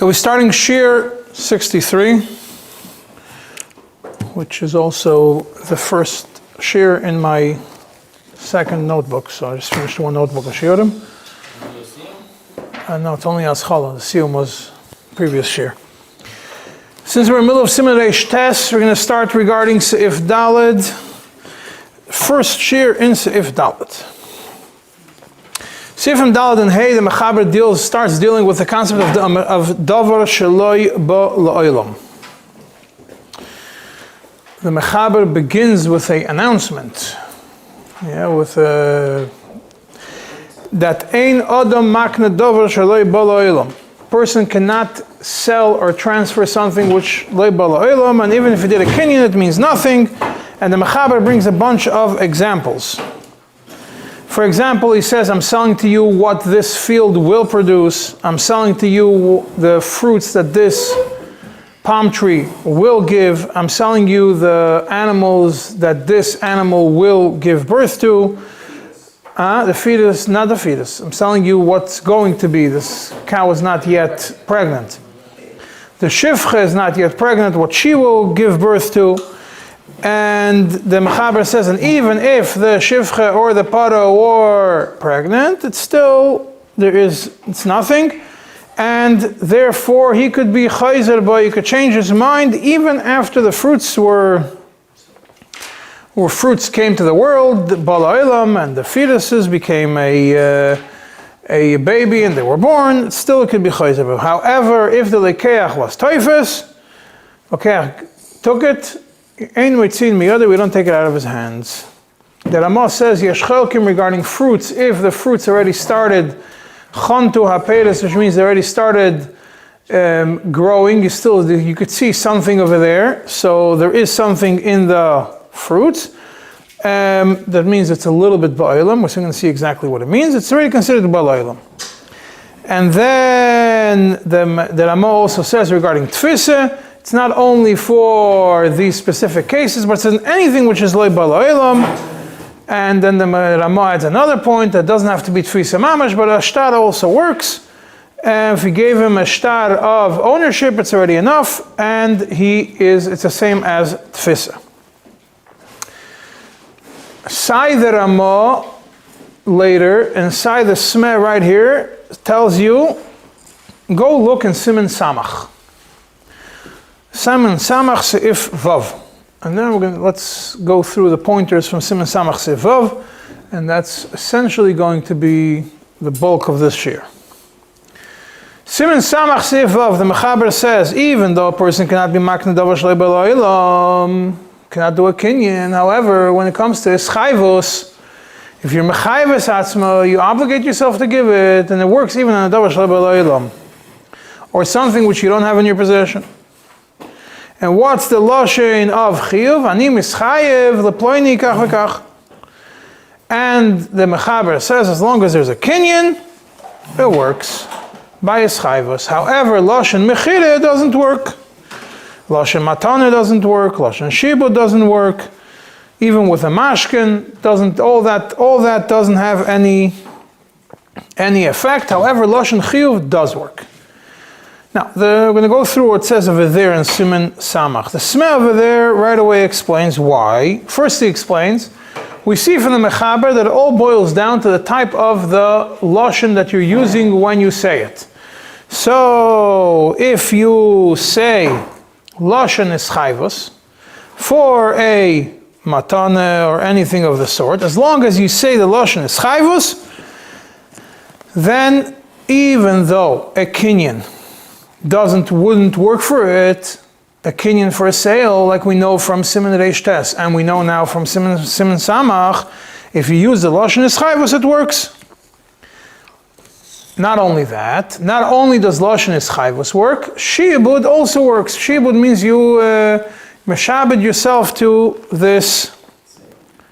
So we're starting Shir 63, which is also the first Shir in my second notebook. So I just finished one notebook of Shiurim. No, it's only Aschala. The Siyum was previous Shir. Since we're in the middle of Siman Reish Tes, we're going to start regarding Sa'if Daled. First Shir in Sa'if Daled. Sifim Daled and Hey, the Mechaber starts dealing with the concept of Davar Sheloi Bo La'olam. The Mechaber begins with an announcement, that Ein Adam Makna Davar Sheloi Bo La'olam. Person cannot sell or transfer something which Loi Bo La'olam, and even if he did a kinyan, it means nothing. And the Mechaber brings a bunch of examples. For example, he says, I'm selling to you what this field will produce. I'm selling to you the fruits that this palm tree will give. I'm selling you the animals that this animal will give birth to. The fetus, not the fetus. I'm selling you what's going to be. This cow is not yet pregnant. The shivcha is not yet pregnant, what she will give birth to. And the Mechaber says, and even if the shivcha or the paro were pregnant, it's nothing. And therefore he could be chayzer by, he could change his mind even after the fruits fruits came to the world, the bala'olam, and the fetuses became a baby and they were born, still it could be chayzer. However, if the lekeach was toifus, okay, took it, Ein Mitzin Miyada, we don't take it out of his hands. The Ramah says, Yesh Chelkim regarding fruits, if the fruits already started, Chantu HaPeres, which means they already started growing, you could see something over there, so there is something in the fruits. That means it's a little bit Ba'olam, we're soon going to see exactly what it means. It's already considered Ba'olam. And then the Ramah also says regarding Tfisa, it's not only for these specific cases, but it's in anything which is loy bala'olam. And then the Ramah adds another point that doesn't have to be tfisa mamash, but a shtar also works. And if he gave him a shtar of ownership, it's already enough, and it's the same as tfisa. Sai the Ramah later, and Sai the Smeh right here, tells you, go look in Siman Samach. Siman Samach Sa'if Vav. And then let's go through the pointers from Siman Samach Sa'if Vav, and that's essentially going to be the bulk of this shir. Siman Samach Sa'if Vav, the Mechaber says, even though a person cannot be makna davar shloi bala'olam, cannot do a kinyan, however, when it comes to ischayvus, if you're mechayvus atzma, you obligate yourself to give it, and it works even on a davar shloi bala'olam, or something which you don't have in your possession. And what's the lashon of chiyuv? Ani mischayev leploini kach v'kach. And the Mechaber says, as long as there's a kinyan, it works by ischayvus. However, lashon mechira doesn't work. Lashon matana doesn't work. Lashon shibud doesn't work. Even with a mashkin, all that doesn't have any effect. However, lashon chiyuv does work. Now, we're going to go through what it says over there in Siman Samach. The Smeh over there right away explains why. First he explains, we see from the Mechaber that it all boils down to the type of the lashon that you're using when you say it. So, if you say lashon is chayvus for a matana or anything of the sort, as long as you say the lashon is chayvus, then even though a kinyan wouldn't work for it, a kinyan for a sale, like we know from Siman Reish Tes, and we know now from Siman Samach, if you use the lashon ischayvus, it works. Not only that, not only does lashon ischayvus work, shibud also works. Shibud means you meshabed yourself to this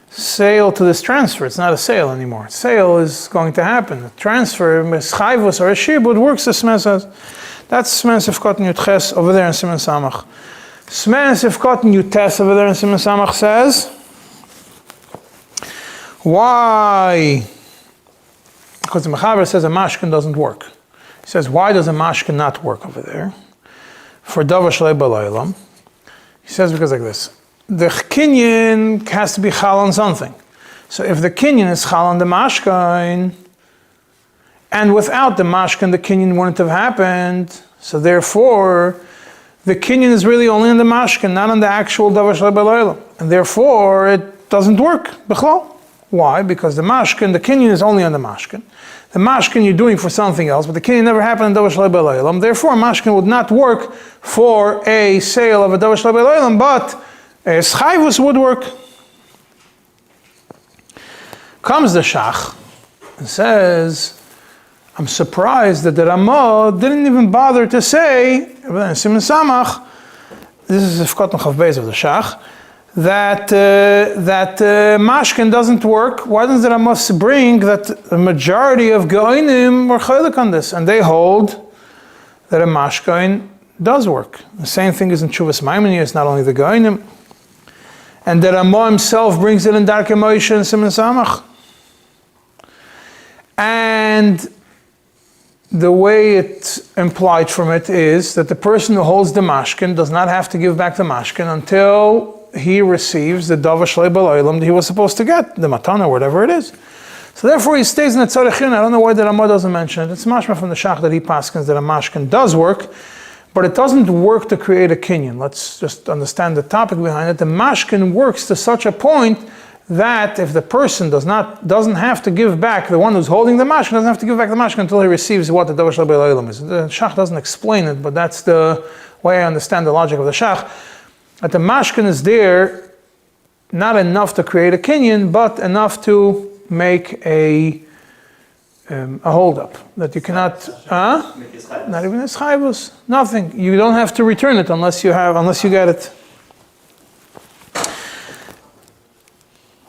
sale, to this transfer. It's not a sale anymore. Sale is going to happen. A transfer, ischayvus or a shibud works, the Smeh says. That's Smen Sifkot Yutes over there in Siman Samach. Smen Sifkot Yutes over there in Siman Samach says, why? Because the Mechaber says a mashkin doesn't work. He says, why does a mashkin not work over there? For davar shalei b'laylam. He says because like this. The kinyan has to be chal on something. So if the kinyan is chal on the mashkin, and without the mashkin, the kinyan wouldn't have happened. So therefore, the kinyan is really only on the mashkin, not on the actual davar shalei b'laylam. And therefore, it doesn't work. B'chlal. Why? Because the mashkin, the kinyan is only on the mashkin. The mashkin you're doing for something else, but the kinyan never happened in davar shalei b'laylam. Therefore, mashkin would not work for a sale of a davar shalei b'laylam, but a schayvus would work. Comes the shach and says, I'm surprised that the Ramah didn't even bother to say, in Siman Samach, this is the Fkot Chav Beis of the shach, that mashkin doesn't work. Why doesn't the Ramah bring that the majority of Geonim were chaylik on this, and they hold that a mashkin does work. The same thing is in Chuvas Maimoni, it's not only the Geonim. And the Ramah himself brings it in Darkei Moshe and Siman Samach. And the way it's implied from it is that the person who holds the mashkin does not have to give back the mashkin until he receives the davar shalei b'laylam that he was supposed to get, the matana or whatever it is. So therefore he stays in the tzarichin. I don't know why the Ramah doesn't mention it. It's mashma from the shach that he paskins that a mashkin does work, but it doesn't work to create a kinyan. Let's just understand the topic behind it. The mashkin works to such a point that if the person doesn't have to give back, the one who's holding the mashkin doesn't have to give back the mashkin until he receives what the davar shalei b'laylam is. The shach doesn't explain it, but that's the way I understand the logic of the shach. That the mashkin is there, not enough to create a kinyan, but enough to make a hold-up. That you cannot, not even a schayvus, nothing. You don't have to return it unless you get it.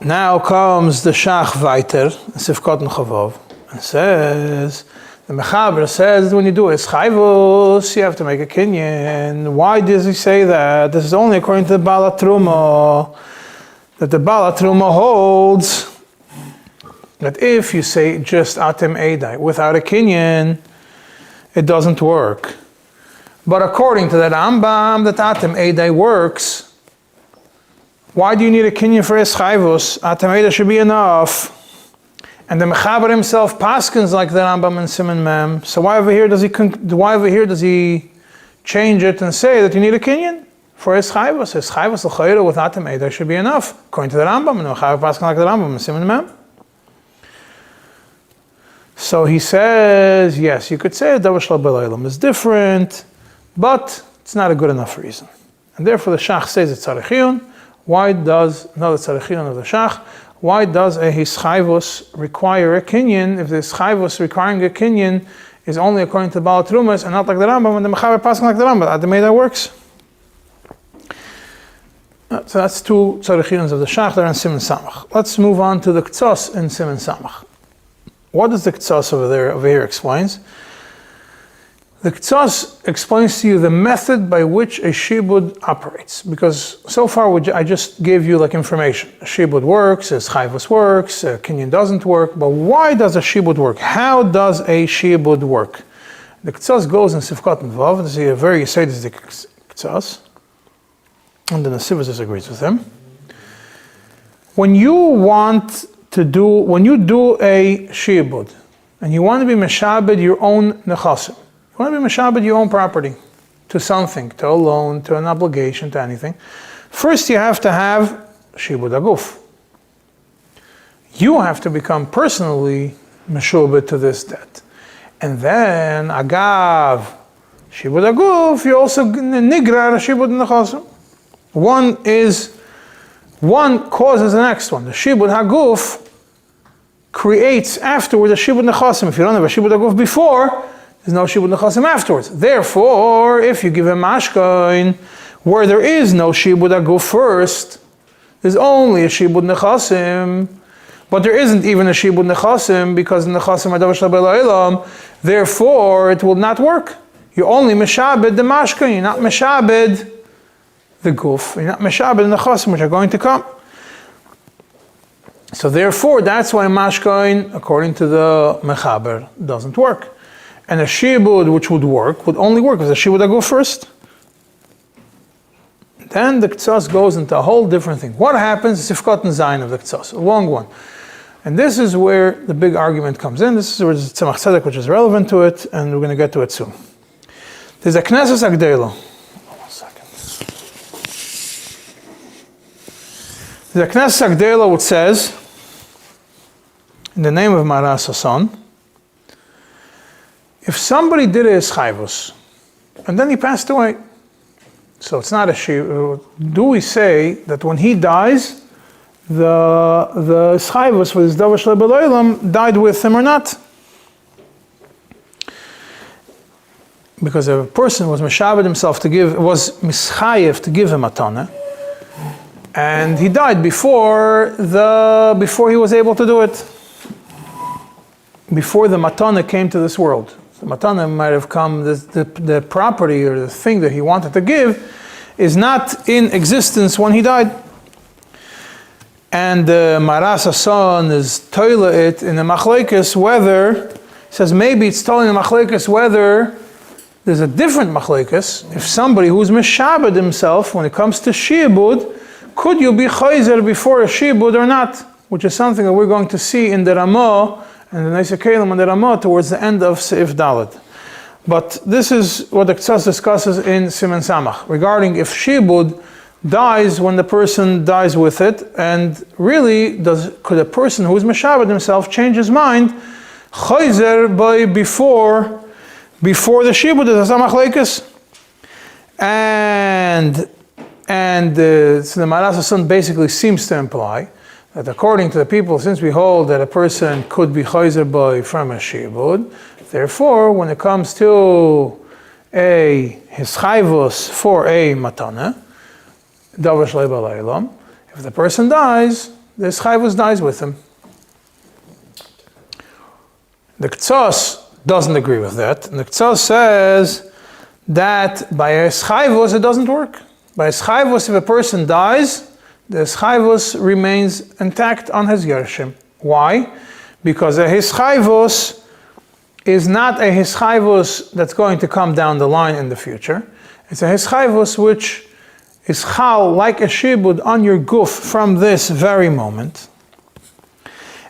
Now comes the shach weiter, Sifkot Chavav, and says, the Mechaber says when you do a schayvus, you have to make a kinyan. Why does he say that? This is only according to the Baal HaTruma, that the Baal HaTruma holds that if you say just atem eidai without a kinyan, it doesn't work. But according to the Rambam, that atem eidai works. Why do you need a kinyan for a schayvus? Atem eidai should be enough. And the Mechaber himself paskins like the Rambam and Siman Mem. So why over here does he change it and say that you need a kinyan for his schayvus? His schayvus l'chayra with atem eidai should be enough, according to the Rambam, and the Mechaber paskins like the Rambam and Siman Mem. So he says, yes, you could say davar shalei b'laylam is different, but it's not a good enough reason. And therefore the shach says it's tzarechiyun. Why does, no, the tzarechiyun of the shach, why does a hischayvus require a kinyan if the hischayvus requiring a kinyan is only according to Baal HaTrumas and not like the Rambam, and the Mechaber passing like the Rambam? Adamei that works. So that's two tzarechiyuns of the shach that are in Siman Samach. Let's move on to the k'tzos in Siman Samach. What does the k'tzos over here explains? The k'tzos explains to you the method by which a shibud operates. Because so far I just gave you like information. A shibud works, a schayvus works, a kinyan doesn't work. But why does a shibud work? How does a shibud work? The k'tzos goes in Sifkot and Vav. This is a very Yisraelistic k'tzos. And the Nesiva disagrees with him. When you do a shibud, and you want to be meshabed your own nechasim, you want to be meshabed your own property to something, to a loan, to an obligation, to anything, first you have to have shibud aguf. You have to become personally meshubed to this debt. And then, agav, shibud aguf, you also nigrar shibud nechasim. One causes the next one. The shibud haguf creates afterwards a shibud nechasim. If you don't have a shibud haguf before, there's no shibud nechasim afterwards. Therefore, if you give a mashkain where there is no shibud haguf first, there's only a shibud nechasim, but there isn't even a shibud nechasim because the nechasim are davar shalei b'laylam. Therefore, it will not work. You only meshabed the mashkain. You're not meshabed the guf. You're not meshabed the nechasim which are going to come. So therefore, that's why mashkain, according to the Mechaber, doesn't work. And a shibud which would work would only work if the shibud go first. Then the ktsas goes into a whole different thing. What happens if Sifkat and Zayin of the ktsas? A long one. And this is where the big argument comes in. This is where there's Tzemach Tzedek, which is relevant to it, and we're going to get to it soon. There's a Knesses Agdela. 1 second. There's a Knesses Agdela which says, in the name of Maras Hassan, if somebody did a Eschayvus, and then he passed away, so it's not a shibud, do we say that when he dies, the Eschayvus for his Davash Le'B'Lo'olam died with him or not? Because a person was Meshabed himself was Mischayev to give him a Taneh, and he died before he was able to do it. Before the Matana came to this world. The Matana might have come, the property or the thing that he wanted to give is not in existence when he died. And Maras Hassan is toila it in the Machlekes whether, he says maybe it's toila in the Machlekes whether there's a different Machlekes. If somebody who's Meshabed himself, when it comes to Shi'bud, could you be Chayzer before a Shi'bud or not? Which is something that we're going to see in the Ramah and the Neisei Kelim and the Ramah towards the end of Sa'if Dalet. But this is what the Ktsas discusses in Siman Samach, regarding if Shibud dies when the person dies with it, and really, could a person who is Meshabed himself change his mind, Chayzer by before the Shibud is a Samach and so the Maras Hassan basically seems to imply that according to the people, since we hold that a person could be chayzer boy from a shibud, therefore, when it comes to a hischayvus for a matana, davash le'b'laylam, if the person dies, the hischayvus dies with him. The Ktsas doesn't agree with that, and the Ktsas says that by a hischayvus it doesn't work. By a hischayvus, if a person dies, the hischayvus remains intact on his Yershim. Why? Because a hischayvus is not a hischayvus that's going to come down the line in the future. It's a hischayvus which is chal like a shibud on your guf from this very moment.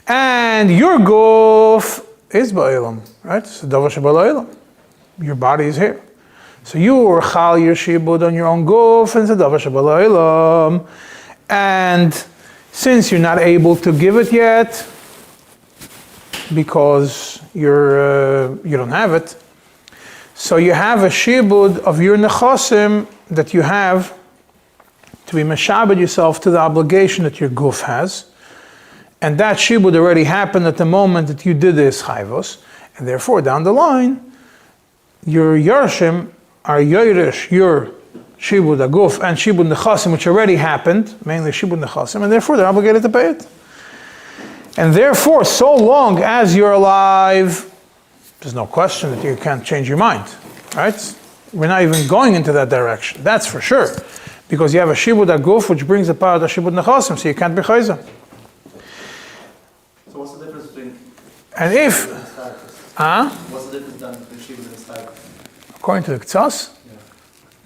And your guf is ba'olam, right? It's davar sheba'olam. Your body is here. So you are chal your shibud on your own guf and it's a davar sheba'olam. And since you're not able to give it yet, because you don't have it, so you have a shibud of your nechasim that you have to be meshabed yourself to the obligation that your guf has, and that shibud already happened at the moment that you did this chayvos, and therefore down the line, your yarshim are yoirish your shibud aguf and shibud nechasim, which already happened, mainly shibud nechasim, and therefore they're obligated to pay it. And therefore, so long as you're alive, there's no question that you can't change your mind, right? We're not even going into that direction, that's for sure. Because you have a shibud aguf, which brings the power of shibud nechasim, so you can't be chayzer. So what's the difference between... And if... What's the difference then between shibud and stag? According to the Ktsas?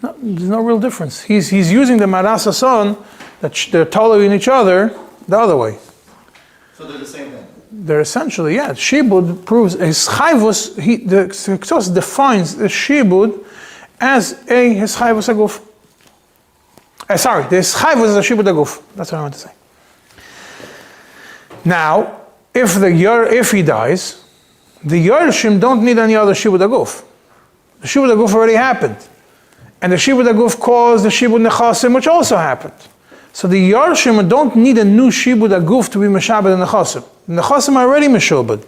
No, there's no real difference. He's using the Maras Hassan, that they're totally in each other, the other way. So they're the same thing? They're essentially, yeah. Shibud proves, his chayvus, the Ktsas defines the shibud as a his chayvus aguf. Sorry, the his chayvus is a shibud aguf. That's what I want to say. Now, if he dies, the Yorshim don't need any other shibud aguf. The shibud aguf already happened. And the shibud aguf caused the shibud nechasim, which also happened. So the Yarshim don't need a new shibud aguf to be meshabed and nechasim. The nechasim are already meshubed.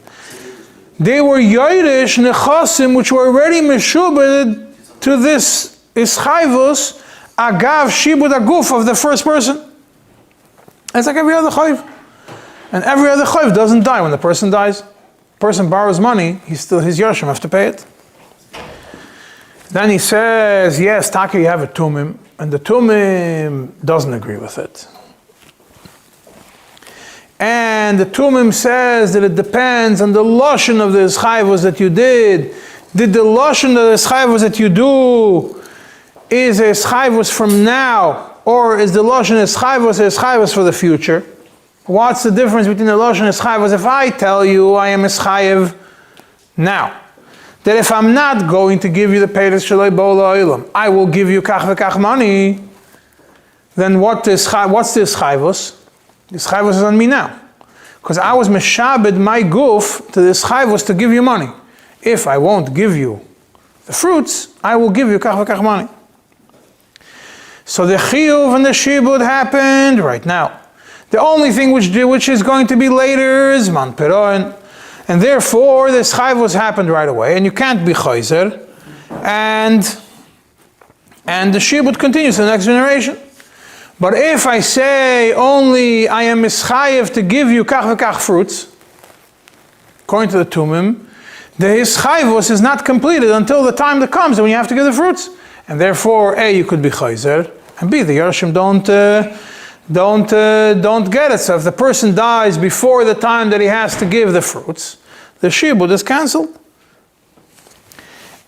They were Yairish nechasim, which were already meshubed to this ischayvus agav shibud aguf of the first person. It's like every other chayv. And every other chayv doesn't die when the person dies. The person borrows money, his Yarshim have to pay it. Then he says, yes, Taka, you have a tumim, and the tumim doesn't agree with it. And the tumim says that it depends on the lashon of the ischayvus that you did. Did the lashon that the schayvus that you do is a schayvus from now, or is the lashon a schayvus for the future? What's the difference between the lashon and schayvus? If I tell you I am a schayv now, that if I'm not going to give you the peiros shaloi bo l'olam, I will give you kach v'kach money, then what's this schayvus? The schayvus is on me now. Because I was meshabed my guf to the schayvus to give you money. If I won't give you the fruits, I will give you kach v'kach money. So the chiyuv and the shibud happened right now. The only thing which is going to be later is man peroin. And therefore, the schayvus happened right away, and you can't be chayzer. And the shibud continues to the next generation. But if I say only I am mischayev to give you kach v'kach fruits, according to the tumim, the hischayvus is not completed until the time that comes when you have to give the fruits. And therefore, A, you could be chayzer, and B, the Yerushim don't get it. So if the person dies before the time that he has to give the fruits, the shibud is cancelled.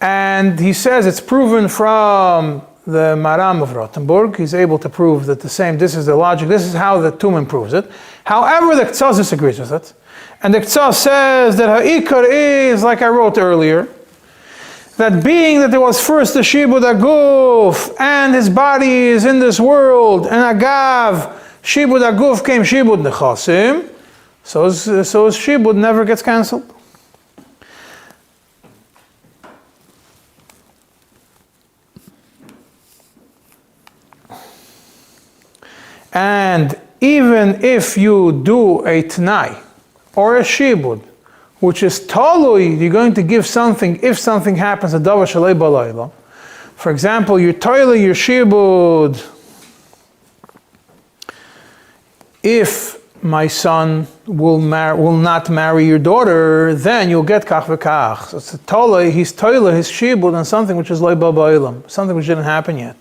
And he says it's proven from the Maram of Rothenburg. He's able to prove that this is the logic, this is how the Tumim proves it. However, the Ktsas disagrees with it. And the Ktsas says that Ha'ikar is, like I wrote earlier, that being that there was first the Shibud Aguf, and his body is in this world, and Agav, Shibud Aguf came Shibud Nechasim, so his Shibud never gets cancelled. And even if you do a Tnai, or a Shibud, which is Talui, you're going to give something if something happens, a Davar Shalei Balayla. For example, you're Talui, your Shibud, if my son will not marry your daughter, then you'll get Kach V'Kach. So it's a Talui, he's Talui, his Shibud on something which is Lei Balayla, something which didn't happen yet.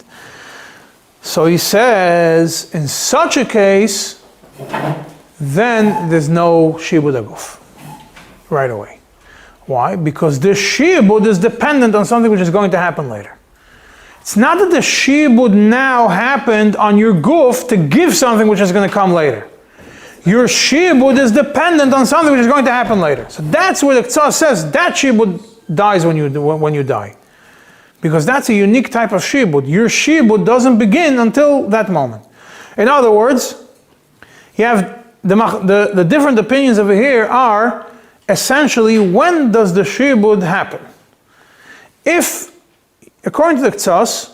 So he says, in such a case, then there's no Shibud Aguf right away. Why? Because this Shibud is dependent on something which is going to happen later. It's not that the Shibud now happened on your guf to give something which is going to come later. Your Shibud is dependent on something which is going to happen later. So that's where the Ktsas says that Shibud dies when you die. Because that's a unique type of Shibud. Your Shibud doesn't begin until that moment. In other words, you have the different opinions over here are essentially when does the Shibud happen? If, according to the Ktsas,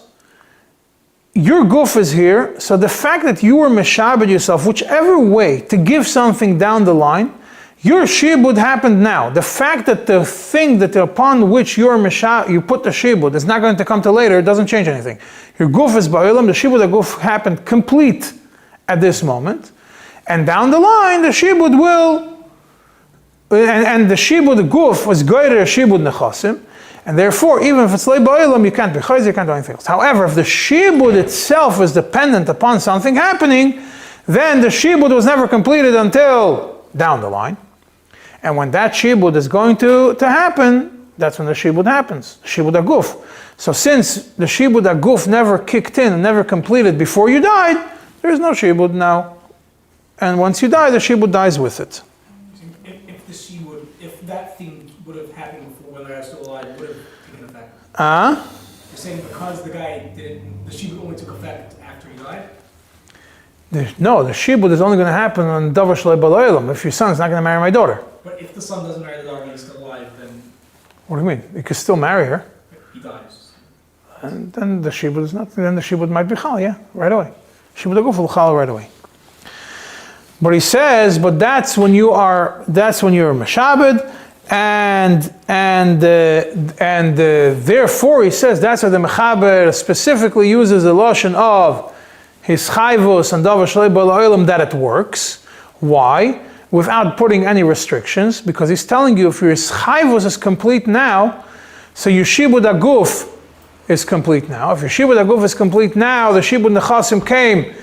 your guf is here, so the fact that you were meshabed yourself, whichever way, to give something down the line, your shibud happened now. The fact that the thing that upon which you put the shibud is not going to come to later, it doesn't change anything. Your guf is ba'olam, the shibud guf happened complete at this moment, and down the line the shibud will, and the shibud guf was greater shibud nechasim, and therefore even if it's lei ba'olam, you can't be chayz, you can't do anything else. However, if the shibud itself is dependent upon something happening, then the shibud was never completed until down the line. And when that shibud is going to happen, that's when the shibud happens, shibud aguf. So since the shibud aguf never kicked in and never completed before you died, there is no shibud now. And once you die, the shibud dies with it. If that thing would have happened before when I was still alive, would have taken effect. You're saying because the guy didn't, the shibud only took effect after he died? No, the shibud is only going to happen on davar shalei b'laylam. If your son's not going to marry my daughter. But if the son doesn't marry the daughter and he's still alive, then... What do you mean? You could still marry her. He dies. And then the shibud is not, then the shibud might be chal, yeah, right away. Shibud aguf will chal right away. But he says, but that's when you're meshabed, and therefore he says that's why the mechaber specifically uses the lashon of his chayvus and davar shalei b'olam that it works. Why? Without putting any restrictions, because he's telling you if your chayvus is complete now, so your shibud aguf is complete now. If your shibud aguf is complete now, the shibud nechasim came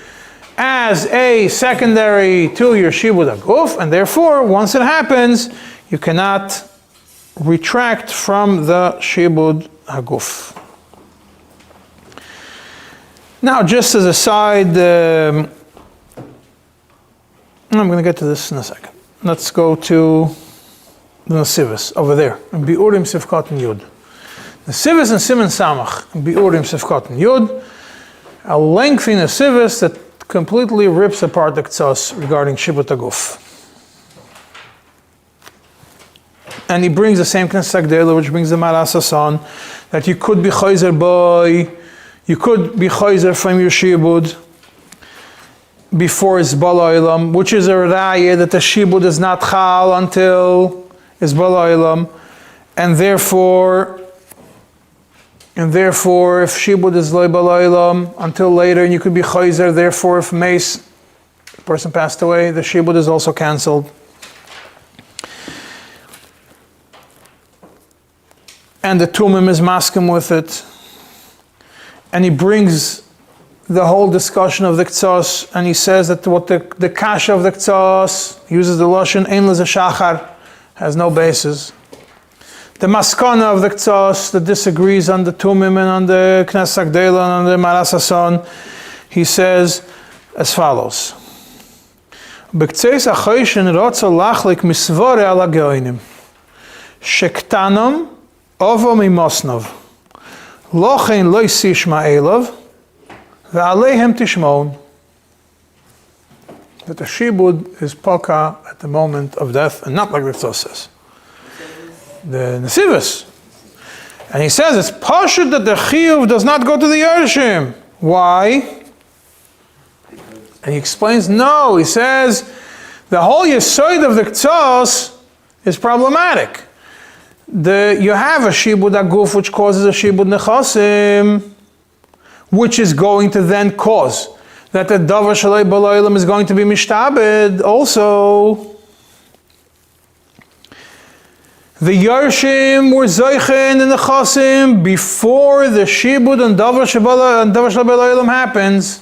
as a secondary to your shibud aguf, and therefore, once it happens, you cannot retract from the shibud haguf. Now, just as a side, I'm going to get to this in a second. Let's go to the Nesivos over there, in Biurim Sivkot and Yud. Nesivos and Siman Samach, in Biurim Sivkot and Yud, a lengthy Nesivos that completely rips apart the Ktsas regarding Shibud Haguf. And he brings the same Knesset Gdela, which brings the Maras Hasan, that you could be Chayzer by, you could be Chayzer from your Shibud before it's Bala Olam, which is a Raya that the Shibud is not Chal until it's Bala Olam, and therefore if Shibud is Lo Bala Olam until later, and you could be Chayzer, therefore if Mace, the person passed away, the Shibud is also cancelled. And the Tumim is maskim with it. And he brings the whole discussion of the Ktsas, and he says that what the Kasha of the Ktsas, uses the Lashon, Ein Leze Shachar, has no basis. The Maskana of the Ktsas, that disagrees on the Tumim and on the Knesset Gdela and on the Maras Hasan, he says as follows. B'ktzeis ha-choshen rotza lachlik misvore ala geoinim. Shektanam Ovo mimosnov, lochein lo yisishma elav, ve'aleihem tishmon. That the shibud is poka at the moment of death, and not like the Ktsas says. The Nesivos. And he says it's pashut that the chiyuv does not go to the Yerushalayim. Why? And he explains, no, he says, the whole yesod of the Ktsas is problematic. You have a shibud aguf which causes a shibud nechasim, which is going to then cause that the davar shalei bala olam is going to be mishtabed also. The Yarshim were Zeichen and the Chasim before the Shibud and Davar Shalei Bala Olam happens.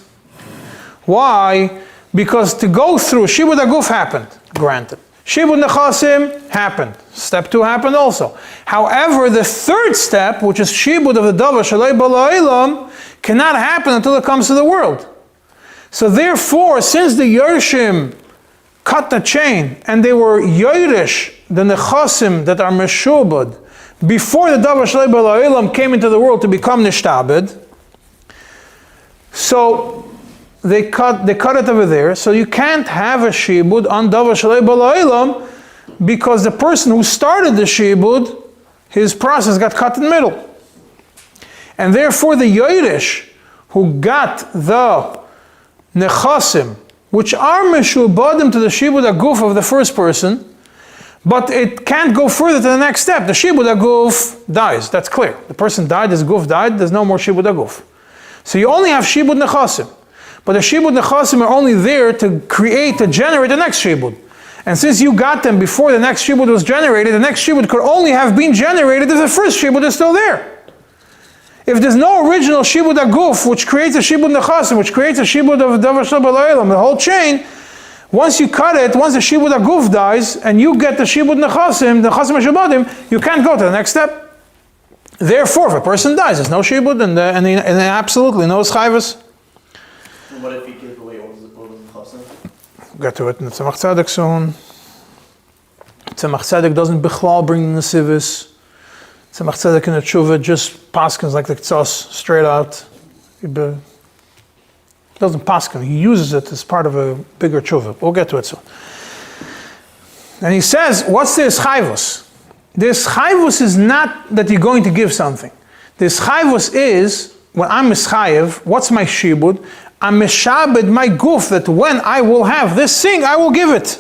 Why? Because to go through, Shibud Aguf happened, granted. Shibud Nechasim happened. Step 2 happened also. However, the third step, which is Shibud of the Davar Shalei Bala Olam, cannot happen until it comes to the world. So therefore, since the Yarshim cut the chain, and they were Yoirish, the Nechasim that are Meshubad, before the Davar Shalei Bala Olam came into the world to become Nishtabed. So they cut it over there. So you can't have a Shibud on Davar Shalei Bala Olam because the person who started the Shibud, his process got cut in the middle. And therefore the Yoirish who got the Nechasim, which are Meshubadim to the Shibud Aguf of the first person, but it can't go further to the next step. The Shibud Aguf dies, that's clear. The person died, his Guf died, there's no more Shibud Aguf. So you only have Shibud Nechasim. But the Shibud Nechasim are only there to generate the next Shibud. And since you got them before the next Shibud was generated, the next Shibud could only have been generated if the first Shibud is still there. If there's no original Shibud Aguf, which creates a Shibud Nechasim, which creates a Shibud of Davar Shalei Bala Olam, the whole chain, once you cut it, once the Shibud Aguf dies, and you get the Shibud Nechasim, the Nechasim Meshubadim, you can't go to the next step. Therefore, if a person dies, there's no Shibud, and absolutely no Schayvus. What if he gives away all the Nechasim? Get to it in the Tzemach Tzedek soon. Tzemach Tzedek doesn't Bichlal bring the Nesivos. Tzemach Tzedek in the Tshuva just paskins like the Ktsas, straight out. He doesn't paskin, he uses it as part of a bigger Tshuva. We'll get to it soon. And he says, what's the Schayvus? The Schayvus is not that you're going to give something. The Schayvus is, when I'm Mischayev, what's my Shibud? I'm Meshabed my Guf, that when I will have this thing, I will give it.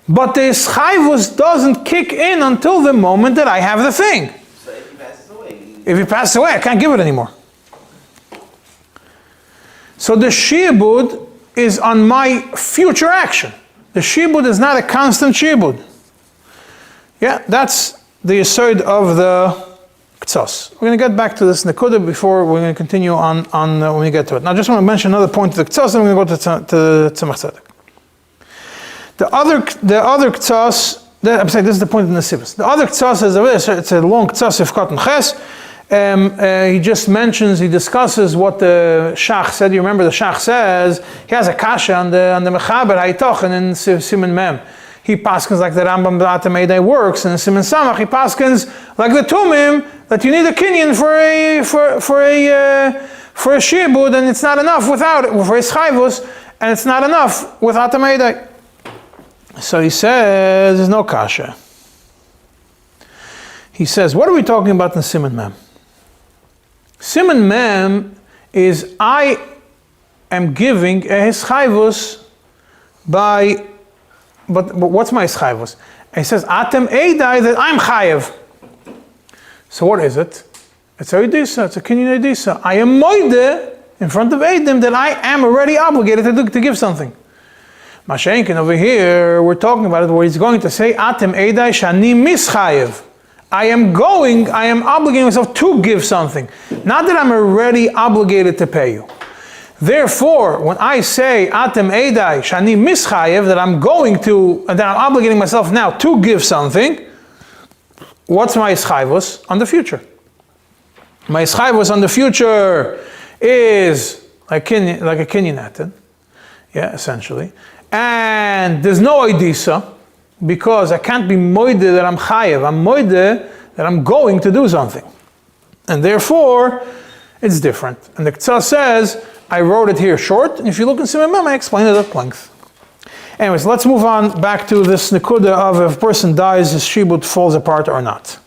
But the Schayvus doesn't kick in until the moment that I have the thing. So if he passes away? If he passes away, I can't give it anymore. So the Shibud is on my future action. The Shibud is not a constant Shibud. Yeah, that's the Yesod of the Ktsas. We're going to get back to this Nekuda before we're going to continue on when we get to it. Now I just want to mention another point to the Ktsas, and we're going to go to Tzemach Tzedek. The other Ktsas I'm saying this is the point of the Nesivos. The other ktsas is this, it's a long ktsas of Katan Ches. He just mentions, he discusses what the Shach said. You remember the Shach says, he has a kasha on the Mechaber Haytoch and in Siman Mem. He paskins like the Rambam B'atam Eidai works, and in Siman Samach he paskins like the Tumim, that you need a kinyan for a shibud, and it's not enough without it, for a schayvus, and it's not enough without the Eidai. So he says, there's no kasha. He says, what are we talking about in Siman Mem? Siman Mem is I am giving a hischayvus by, but what's my hischayvus? He says, Atem Eidai, that I'm chayev. So what is it? It's a Edisa, it's a Kinyan Edisa. I am moide in front of Eidim that I am already obligated to give something. Mashenkin over here, we're talking about it where he's going to say, Atem Eidai shani mischayev. I am obligating myself to give something. Not that I'm already obligated to pay you. Therefore, when I say, Atem Eidai shani mischayev, that I'm obligating myself now to give something, what's my ischayvus on the future? My ischayvus on the future is like a kinyan, yeah, essentially. And there's no idisa, because I can't be moide that I'm chayev. I'm moide that I'm going to do something. And therefore, it's different. And the Ktsah says, I wrote it here short, and if you look in Siman Mem, I explain it at length. Anyways, let's move on back to this nekuda of if a person dies, his shibud falls apart or not.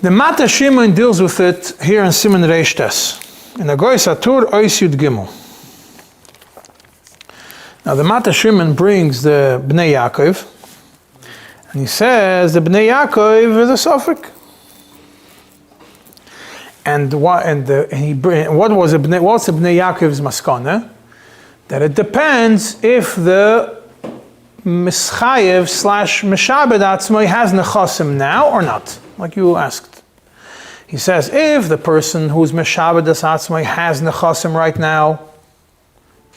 The Mata Shimon deals with it here in Siman Reish Tes. In the Goy Satur Ois Yud Gimel. Now the Mata Shimon brings the Bnei Yaakov, and he says the Bnei Yaakov is a suffix. And what's the Bnei Yaakov's maskana? That it depends if the mischayev / meshabed atzmai has nechasim now or not, like you asked. He says if the person who's meshabed atzmai has nechasim right now,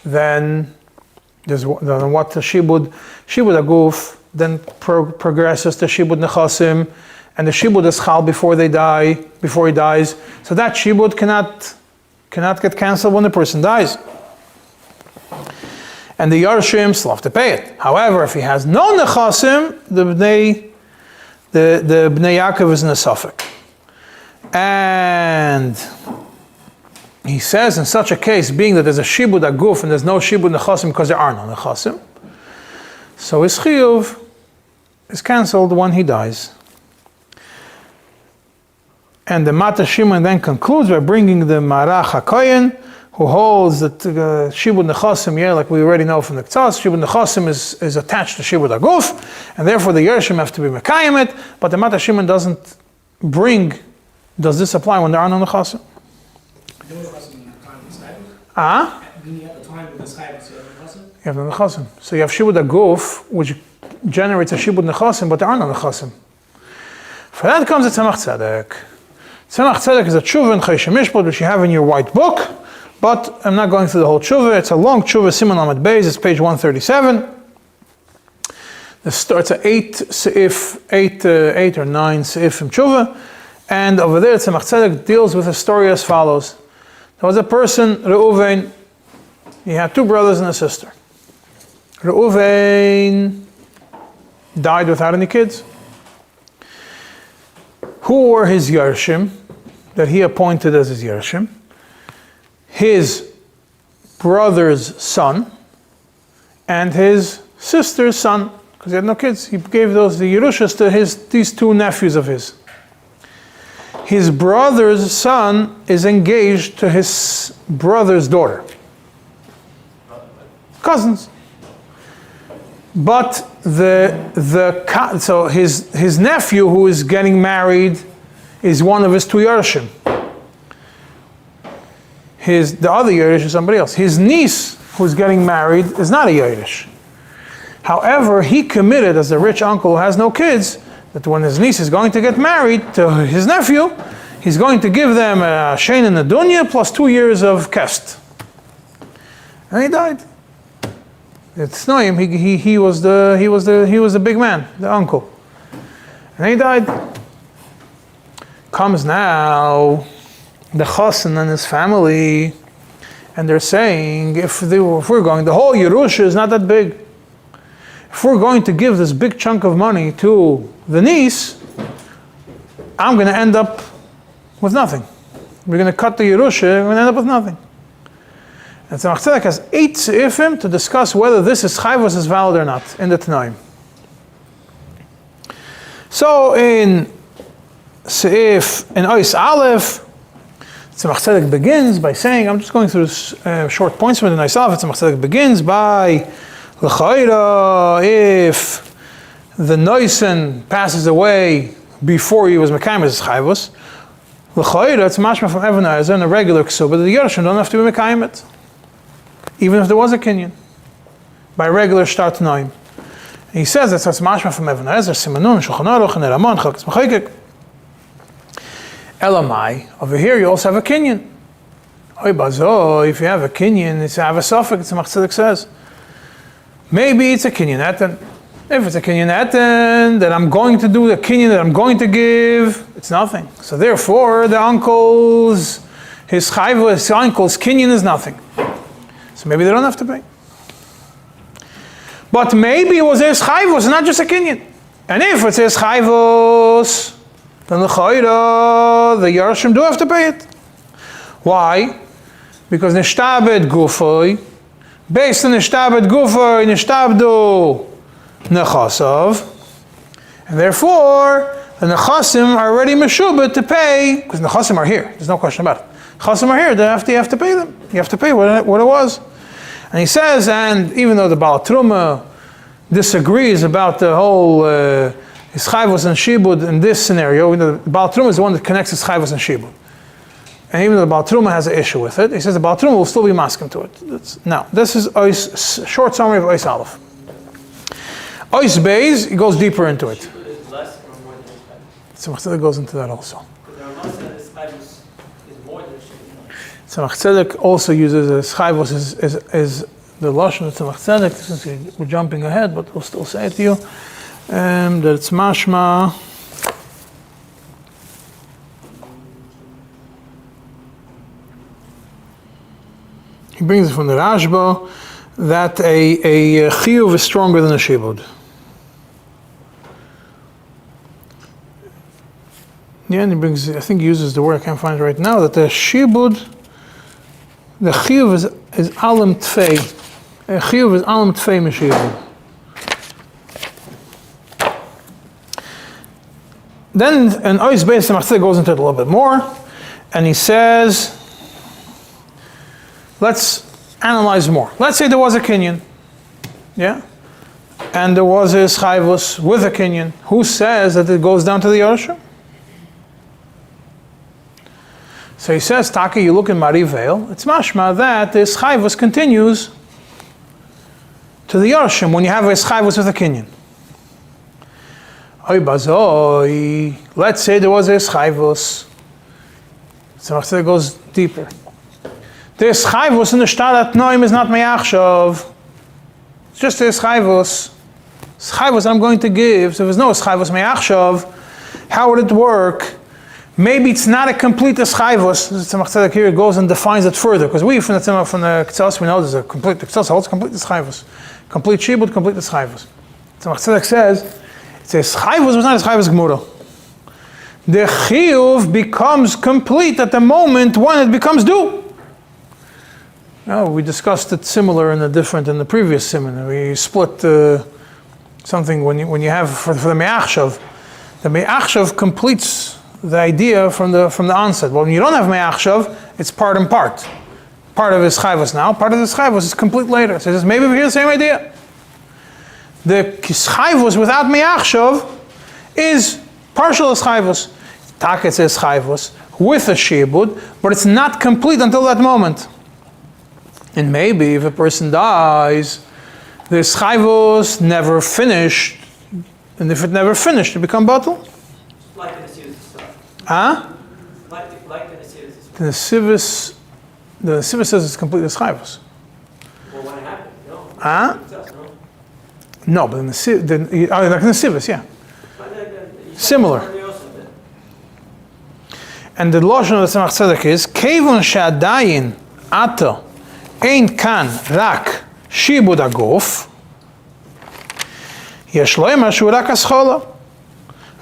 then what the shibud aguf then progresses to shibud nechasim, and the shibud is chal before he dies. So that shibud cannot get cancelled when the person dies. And the Yarshim still have to pay it. However, if he has no nechasim, the Bnei Yaakov is in a suffix. And he says in such a case, being that there's a shibud aguf and there's no shibud nechasim because there are no nechasim, so his chiyuv is cancelled when he dies. And the Mata Shimon then concludes by bringing the Marach HaKoyen, who holds that shibud nechasim, like we already know from the Ktsas, shibud nechasim is attached to shibud aguf, and therefore the Yershim have to be mekayim it, but the Mata Shimon doesn't bring, does this apply when there are no nechasim? You have no nechasim. So you have shibud aguf, which generates a shibud nechasim, but there are no nechasim. For that comes a tzemach tzedek. Tzemach tzedek is a tshuva in Choshen Mishpat, which you have in your white book, but I'm not going through the whole tshuva. It's a long tshuva, Siman Lamed Beis, it's page 137. It starts at 8 or 9 se'ifim tshuva, and over there Tzemach tzedek deals with a story as follows. There was a person, Reuven, he had 2 brothers and a sister. Reuven died without any kids. Who were his Yershim that he appointed as his Yershim? His brother's son and his sister's son, because he had no kids. He gave the Yerushas to these 2 nephews of his. His brother's son is engaged to his brother's daughter. Cousins. But so his nephew who is getting married is one of his 2 Yerushim. The other Yerush is somebody else. His niece who's getting married is not a Yerush. However, he committed as a rich uncle who has no kids, that when his niece is going to get married to his nephew, he's going to give them a shein and a dunya plus 2 years of kest. And he died. It's Noim, he was the big man, the uncle. And he died. Comes now the Choshen and his family, and they're saying, if we're going, the whole Yerusha is not that big. If we're going to give this big chunk of money to the niece, I'm going to end up with nothing. We're going to cut the Yerusha, we're going to end up with nothing. And Tzemach Tzedek has 8 seifim to discuss whether this is chayvus is valid or not in the Tanaim. So in Sa'if, in Ois Aleph, Tzemach Tzedek begins by saying, I'm just going through short points from the Ois Aleph. Tzemach Tzedek begins by L'chayra, if the Noisen passes away before he was Mekayim as chayvus, L'chayra, it's mashma from Even HaEzer and a regular ksuba, the Yerushim don't have to be Mekayim it. Even if there was a kinyan, by regular shtar Tanaim. He says that's mashma from Even HaEzer, Simanun, Shulchan Aruch, and Eramon, Chalkas Mechayik. Elamai, over here you also have a kinyan. Oy bazo, if you have a kinyan, it's have a suffix, Tzemach Tzedek says. Maybe it's a kinyan eten. If it's a kinyan eten, then I'm going to do the kinyan that I'm going to give, it's nothing. So therefore, the uncle's, his uncle's kinyan is nothing. So maybe they don't have to pay. But maybe it was his chayvus, not just a kinyan. And if it's his chayvus, then the chayra, the Yerushim do have to pay it. Why? Because nishtabed gufoi, based on nishtabed gufoi, nishtabdu nechasav, and therefore the nechasim are already meshubet to pay, because nechasim are here. There's no question about it. Nechasim are here. You have to pay them. You have to pay what it was. And he says, and even though the Baal Truma disagrees about the whole Ischayvos and Shibud in this scenario, the Baal Truma is the one that connects Ischayvos and Shibud. And even though the Baal Truma has an issue with it, he says the Baal Truma will still be masking to it. Now, this is a short summary of Ois Aleph. Ois Beis, he goes deeper into it. Shibud is less or more than Ischayvos? Tzemach Tzedek goes into that also. Because there are months that Ischayvos is more than Shibud. Tzemach Tzedek also uses Ischayvos as the Lashon of Tzemach Tzedek. Since we're jumping ahead, but we'll still say it to you. That it's mashma. He brings it from the Rashba that a chiyuv is stronger than a shibud. Yeah, and he brings, I think he uses the word, I can't find it right now, that the shibud, the chiyuv is alam tfei. A chiyuv is alam tfei meshibud. Then, and Ois Beis Tzemach goes into it a little bit more, and he says, let's analyze more. Let's say there was a kinyan, yeah? And there was a chayvus with a kinyan. Who says that it goes down to the Yerushim? So he says, Taki, you look in Mari Veil, it's mashma that this chayvus continues to the Yerushim when you have a chayvus with a kinyan. Oy bazoi, let's say there was a chayvus. So it goes deeper. This chayvus in the shtarat noim is not meyachshav. It's just this chayvus. This chayvus I'm going to give. So if there's no chayvus meyachshav, how would it work? Maybe it's not a complete chayvus. Tzemach Tzedek here goes and defines it further, because we from the K'tzos we know there's a complete K'tzos holds complete chayvus, complete shibud, complete chayvus. Tzemach Tzedek says it says chayvus was not a chayvus gemura. The chiyuv becomes complete at the moment when it becomes due. No, we discussed it similar and different in the previous Siman. We split something when you have for the me'achshav. The me'achshav completes the idea from the onset. Well, when you don't have me'achshav, it's part and part. Part of his chayvus now, part of his chayvus is complete later. So maybe we hear the same idea. The chayvus without me'achshav is partial chayvus. Taket says chayvus with a shibud, but it's not complete until that moment. And maybe if a person dies, the chayvus never finished, and if it never finished, it become batal. Like the Nesivis stuff. Huh? Like the Nesivis. The Nesivis says it's complete as chayvus. Well, when it happened, no. Huh? No. No, but in the Sivis, yeah. Similar. And the Lashon of the Tzemach Tzedek is, Kevon she'adayin ata ein kan rak shibud aguf, yesh lo'emar shu rak aschola,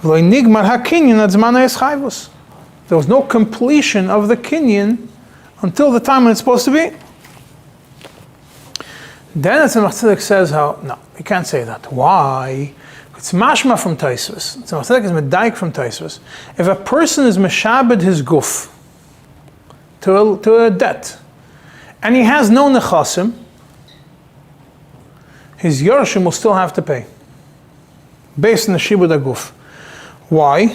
v'lo nigmar hakinyan ad zman ha'eschayvus. There was no completion of the kinyan until the time when it's supposed to be. Then the Tzemach Tzedek says how, no, you can't say that. Why? It's mashma from Taisvus. Tzemach Tzedek is medaik from Taisvus. If a person is meshabed his guf to a debt, and he has no nechasim, his yorshim will still have to pay, based on the shibud aguf. Why?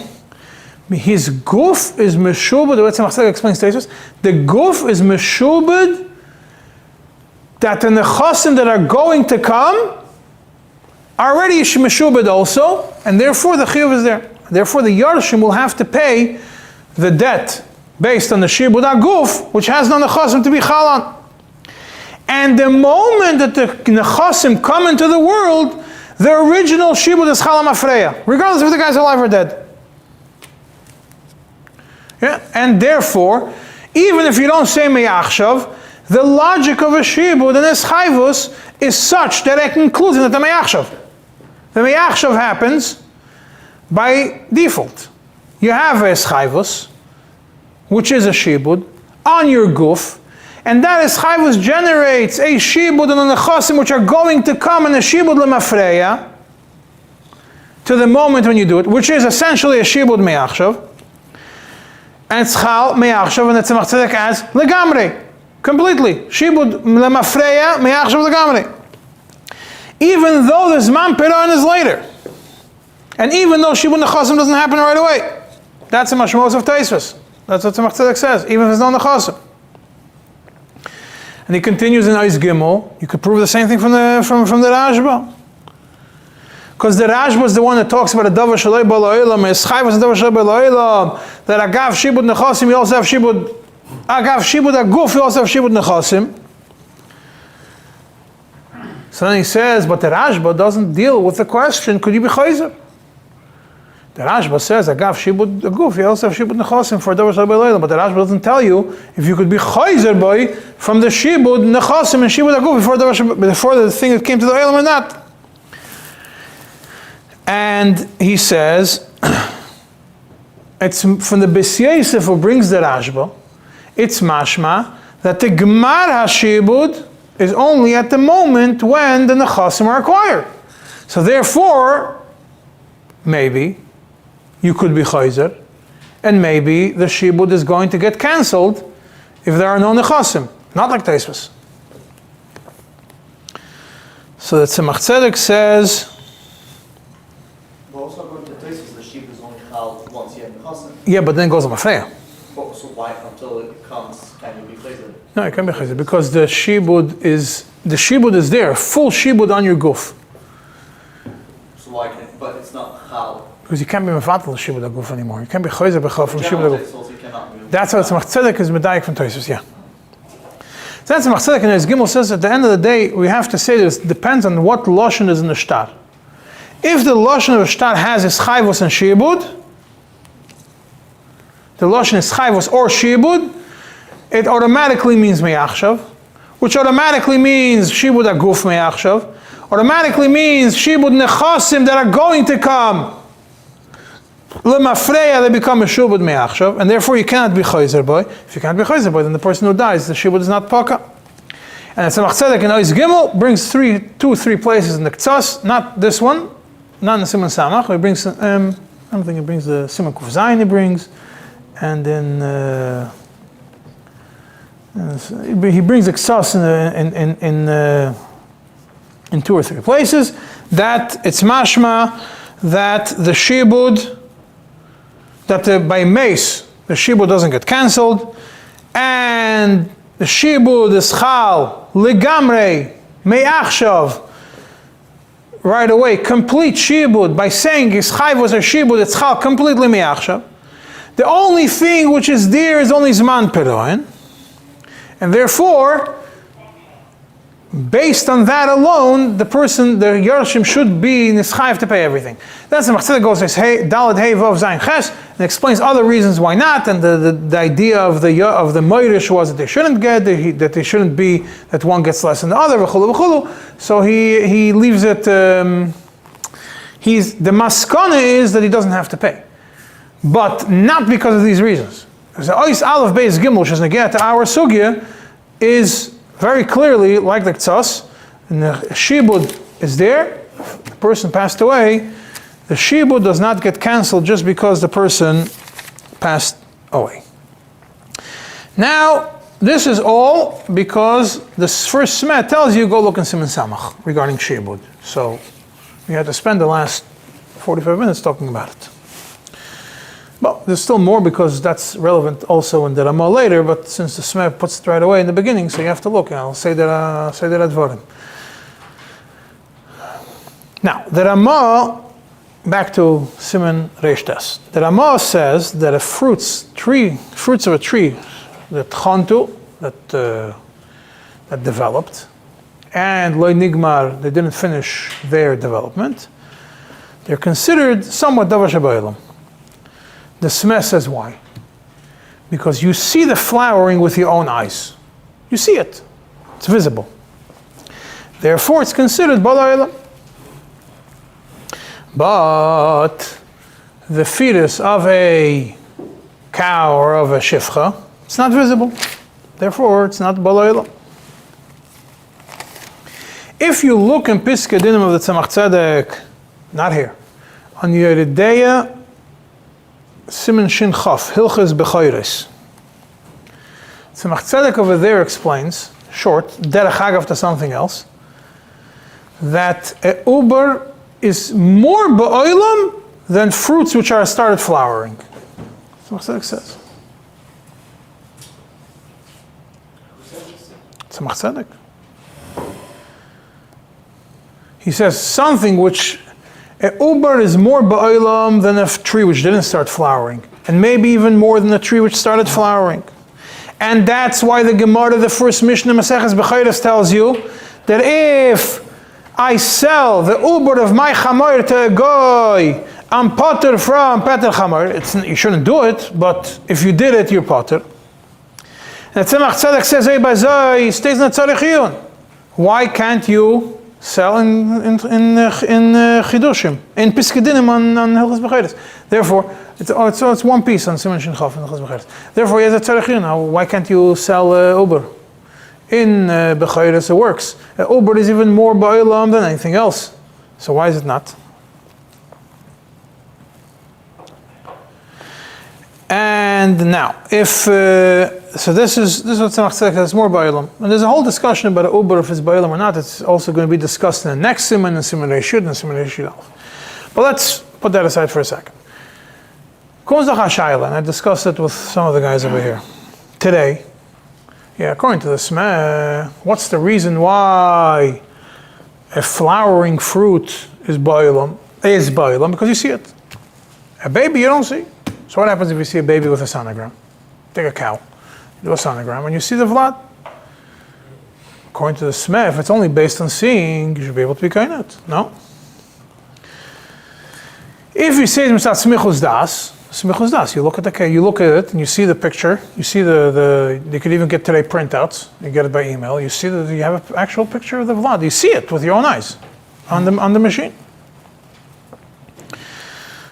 His guf is meshubed, the way Tzemach Tzedek explains Taisvus, the guf is meshubed that the nechasim that are going to come are already meshubed also, and therefore the chiyuv is there. Therefore the yarshim will have to pay the debt based on the shibud aguf, which has no nechasim to be chalan. And the moment that the nechasim come into the world, the original shibud is chalam afreya, regardless if the guy's alive or dead. Yeah? And therefore, even if you don't say meyachshav, the logic of a shibud and eschayvus is such that it includes in the meyachshav. The meyachshav happens by default. You have a eschayvus, which is a shibud, on your guf, and that eschayvus generates a shibud and a nechasim which are going to come in a shibud lemafreya to the moment when you do it, which is essentially a shibud meyachshav, and it's chal meyachshav, and the Tzemach Tzedek adds legamrei. Completely. Shibud lemafreya meyachshav legamrei. Even though the Zman Piran is later. And even though Shibud Nechasim doesn't happen right away. That's the Mashmos of Taisvus. That's what Tzemach Tzedek says, even if there's no Nechasim. And he continues in Ois Gimel, you could prove the same thing from the Rashba. Because the Rashba is the one that talks about a Davar Shaloi B'Lo'ilam, a Schai was a Davar Shaloi B'Lo'ilam, that Agav Shibud Nechasim, you also have Shibud, Agav Shibud Aguf, you also have Shibud Nechasim. So then he says, but the Rashba doesn't deal with the question, could you be chayzer? The Rashba says, Agav Shibud Aguf, you also have Shibud Nechasim for Davar Shaloi B'Lo'ilam, but the Rashba doesn't tell you if you could be chayzer boy from the Shibud Nechasim and Shibud Aguf before the thing that came to the Olam or not. And he says, it's from the Beis Yosef who brings the Rashba, it's mashma that the Gemar HaShibud is only at the moment when the Nechasim are acquired. So therefore, maybe you could be Chayzer, and maybe the Shibud is going to get cancelled if there are no Nechasim. Not like Taisvus. So that Tzemach Tzedek says, But also according to Taisvus, the sheep is only chal once you have nechasim. yeah, but then it goes on Mafreya. So why until it comes can you be chayzer? No, it can be Chayzer, because the Shibud is there, full Shibud on your guf. So why can't? But it's not chal. Because you can't be mevatel Shibud aguf anymore. You can't be Chayzer b'chal from Shibud aguf. So you cannot be. That's how Tzemach Tzedek is medayik from Tosfos, yeah. So that's Tzemach Tzedek, and as Gimel says, at the end of the day, we have to say this depends on what Lashon is in the shtar. If the Lashon of the shtar has Eschayvos and Shibud, the Lashon is Eschayvos or Shibud, it automatically means Meyachshav, which automatically means Shibud Aguf Meyachshav, automatically means Shibud Nechasim that are going to come. Lemafreya, they become a Shibud Meyachshav, and therefore you cannot be Chayzer boy. If you can't be Chayzer boy, then the person who dies, the Shibud is not Paka. And Tzemach Tzedek in Ois Gimel brings 2 or 3 places in the Ktsas, not this one, not in the Siman Samach. He brings, I don't think he brings the Siman Kuf Zayin. He brings, and then he brings the Ktsas in 2 or 3 places that it's mashma that the shibud, that by mace the shibud doesn't get cancelled, and the shibud is chal legamrei me'achshav. Right away, complete shibud, by saying Yischayv was a shibud, it's chal completely me'achshav. The only thing which is there is only Zman Peroin, and therefore, based on that alone, the Yorshim should be nischayev to pay everything. Then the Machzedek goes says, hey, Daled Hey Vav Zayin Ches, and explains other reasons why not, and the idea of the Moirish was that they shouldn't get, that they shouldn't be, that one gets less than the other, v'chulu v'chulu. So he leaves it, the maskana is that he doesn't have to pay. But not because of these reasons. The Ois Aleph Beis Gimel, which is negeh to our sugya, is very clearly like the Ktsas, and the Shibud is there, the person passed away, the Shibud does not get cancelled just because the person passed away. Now, this is all because the first Smet tells you, go look in Siman Samach regarding Shibud. So, we had to spend the last 45 minutes talking about it. Well, there's still more because that's relevant also in the Ramah later, but since the Smet puts it right away in the beginning, so you have to look, and I'll say that Advarim. Now, the Ramah, back to Siman Reish Tes. The Ramah says that if fruits of a tree that chantu, that developed, and loy nigmar, they didn't finish their development, they're considered somewhat davar shebaylam. The Smet says why? Because you see the flowering with your own eyes. You see it. It's visible. Therefore, it's considered balaylam. But the fetus of a cow or of a shifcha, it's not visible. Therefore, it's not balaylam. If you look in Piskei Dinim of the Tzemach Tzedek, not here, on Yeridea, Siman Shin Chaf, Hilches Bechayres. Tzemach Tzedek over there explains, short, derech agav to something else, that a uber is more ba'olam than fruits which are started flowering. Tzemach Tzedek says. Tzemach Tzedek. He says something which a uber is more ba'olam than a tree which didn't start flowering, and maybe even more than a tree which started flowering. And that's why the Gemara, the first Mishnah Maseches Bechayres, tells you that if I sell the uber of my chamoir to a goy, I'm potter from Peter chamoir. You shouldn't do it, but if you did it, you're potter. And Tzemach Tzedek says, "Hey, bazoi, stays not tzarich. Why can't you sell in Chidushim, in Piskei Dinim on Hilchos Bechayres?" Therefore, it's one piece on Siman Shin Chaf in Hilchos Bechayres. Therefore, he has a tzarich. Why can't you sell uber? In Bechayres it works. Uber is even more ba'olam than anything else. So why is it not? And now, if so, this is what Tzemach Tzedek says, more ba'olam. And there's a whole discussion about uber if it's ba'olam or not. It's also going to be discussed in the next Siman, and Siman Reishud, and Siman Reishud. But let's put that aside for a second. Comes the Chashayla, and I discussed it with some of the guys over here today. Yeah, according to the Smet, what's the reason why a flowering fruit is ba'olam? Because you see it. A baby you don't see. So what happens if you see a baby with a sonogram? Take a cow, you do a sonogram, and you see the vlad. According to the Smet, if it's only based on seeing, you should be able to be kainat. No? If you say it's smichus das, you look at it and you see the picture, you see you could even get today printouts, you get it by email, you see that you have an actual picture of the vlad, you see it with your own eyes on the machine.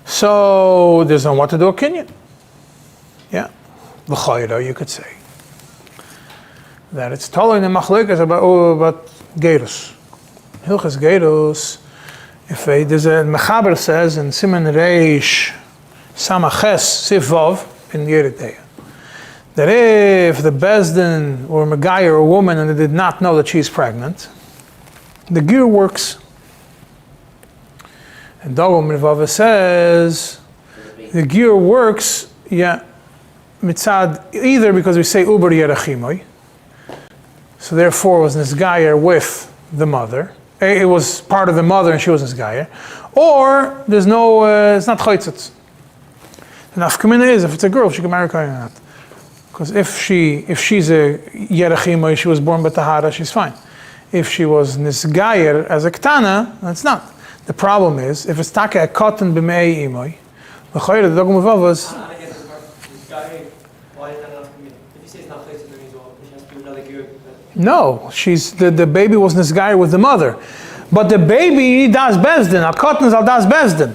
So there's no what to do a kinyan. Yeah. L'chayra, you could say that it's totally in the machlekas about gerus. Hilchas gerus, if there's a mechaber says in Siman Reish Samaches Sif Vav in Yeridea, that if the Bezdin or Megayer or a woman and they did not know that she's pregnant, the gear works. And Dagom Rivava says the gear works, mitzad, either because we say Uber Yerachimoy, so therefore it was Nisgayer with the mother. It was part of the mother and she was Nisgayer. Or there's no, it's not Chaitzitz. The nafkamina is, if it's a girl, she can marry Kayan or not. Because if she's a Yerachimoy, she was born by Tahara, she's fine. If she was nisgayer as a ktana, that's not. The problem is, if it's taka a cotton b'mei imoy, l'chayr the dogma vavas. And again, this guy, why is that not committed? If you say it's not placed in the result, which has to be another gear. No, the baby was nisgayer with the mother. But the baby does bezdin, a cotton is al das bezdin.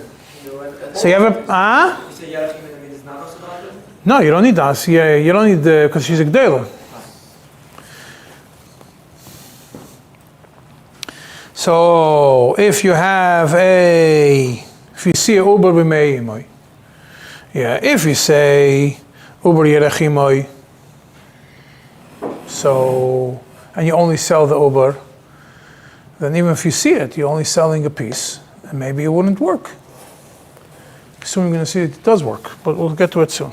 So you have a, You say yarachim, I mean, it's not also not good? No, you don't need das. Yeah, you don't need because she's a gdela. So if you see a uber b'meimoy, yeah, if you say uber yerachimoy, so, and you only sell the uber, then even if you see it, you're only selling a piece, and maybe it wouldn't work. Soon we're going to see it does work, but we'll get to it soon.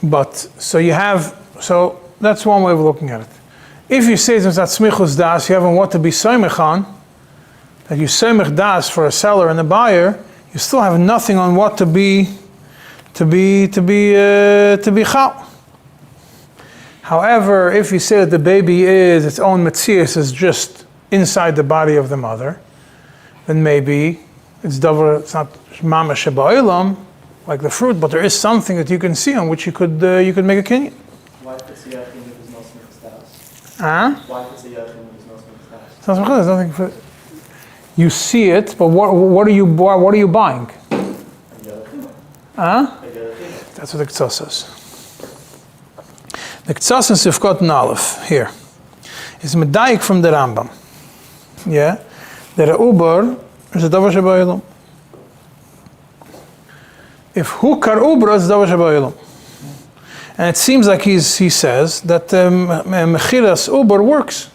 But, so that's one way of looking at it. If you say that smichus das, you have on what to be soymech on, that you soymech das for a seller and a buyer, you still have nothing on what to be chal. However, if you say that the baby is its own metzius, is just inside the body of the mother, then maybe it's davar. It's not mamash ba'olam like the fruit, but there is something that you can see on which you could make a kinyan. Why if it's a yachim if there's no smichus das? Huh? Why if it's a yachim if there's no smichus das? There's nothing for. You see it, but what are you buying? Huh? That's what the K'tzah says. The K'tzah in Sifkot and Aleph here is medayik from the Rambam. Yeah, that a uber is a davar shebayilum. If hukar uber is davar shebayilum, and it seems like he says that mechiras uber works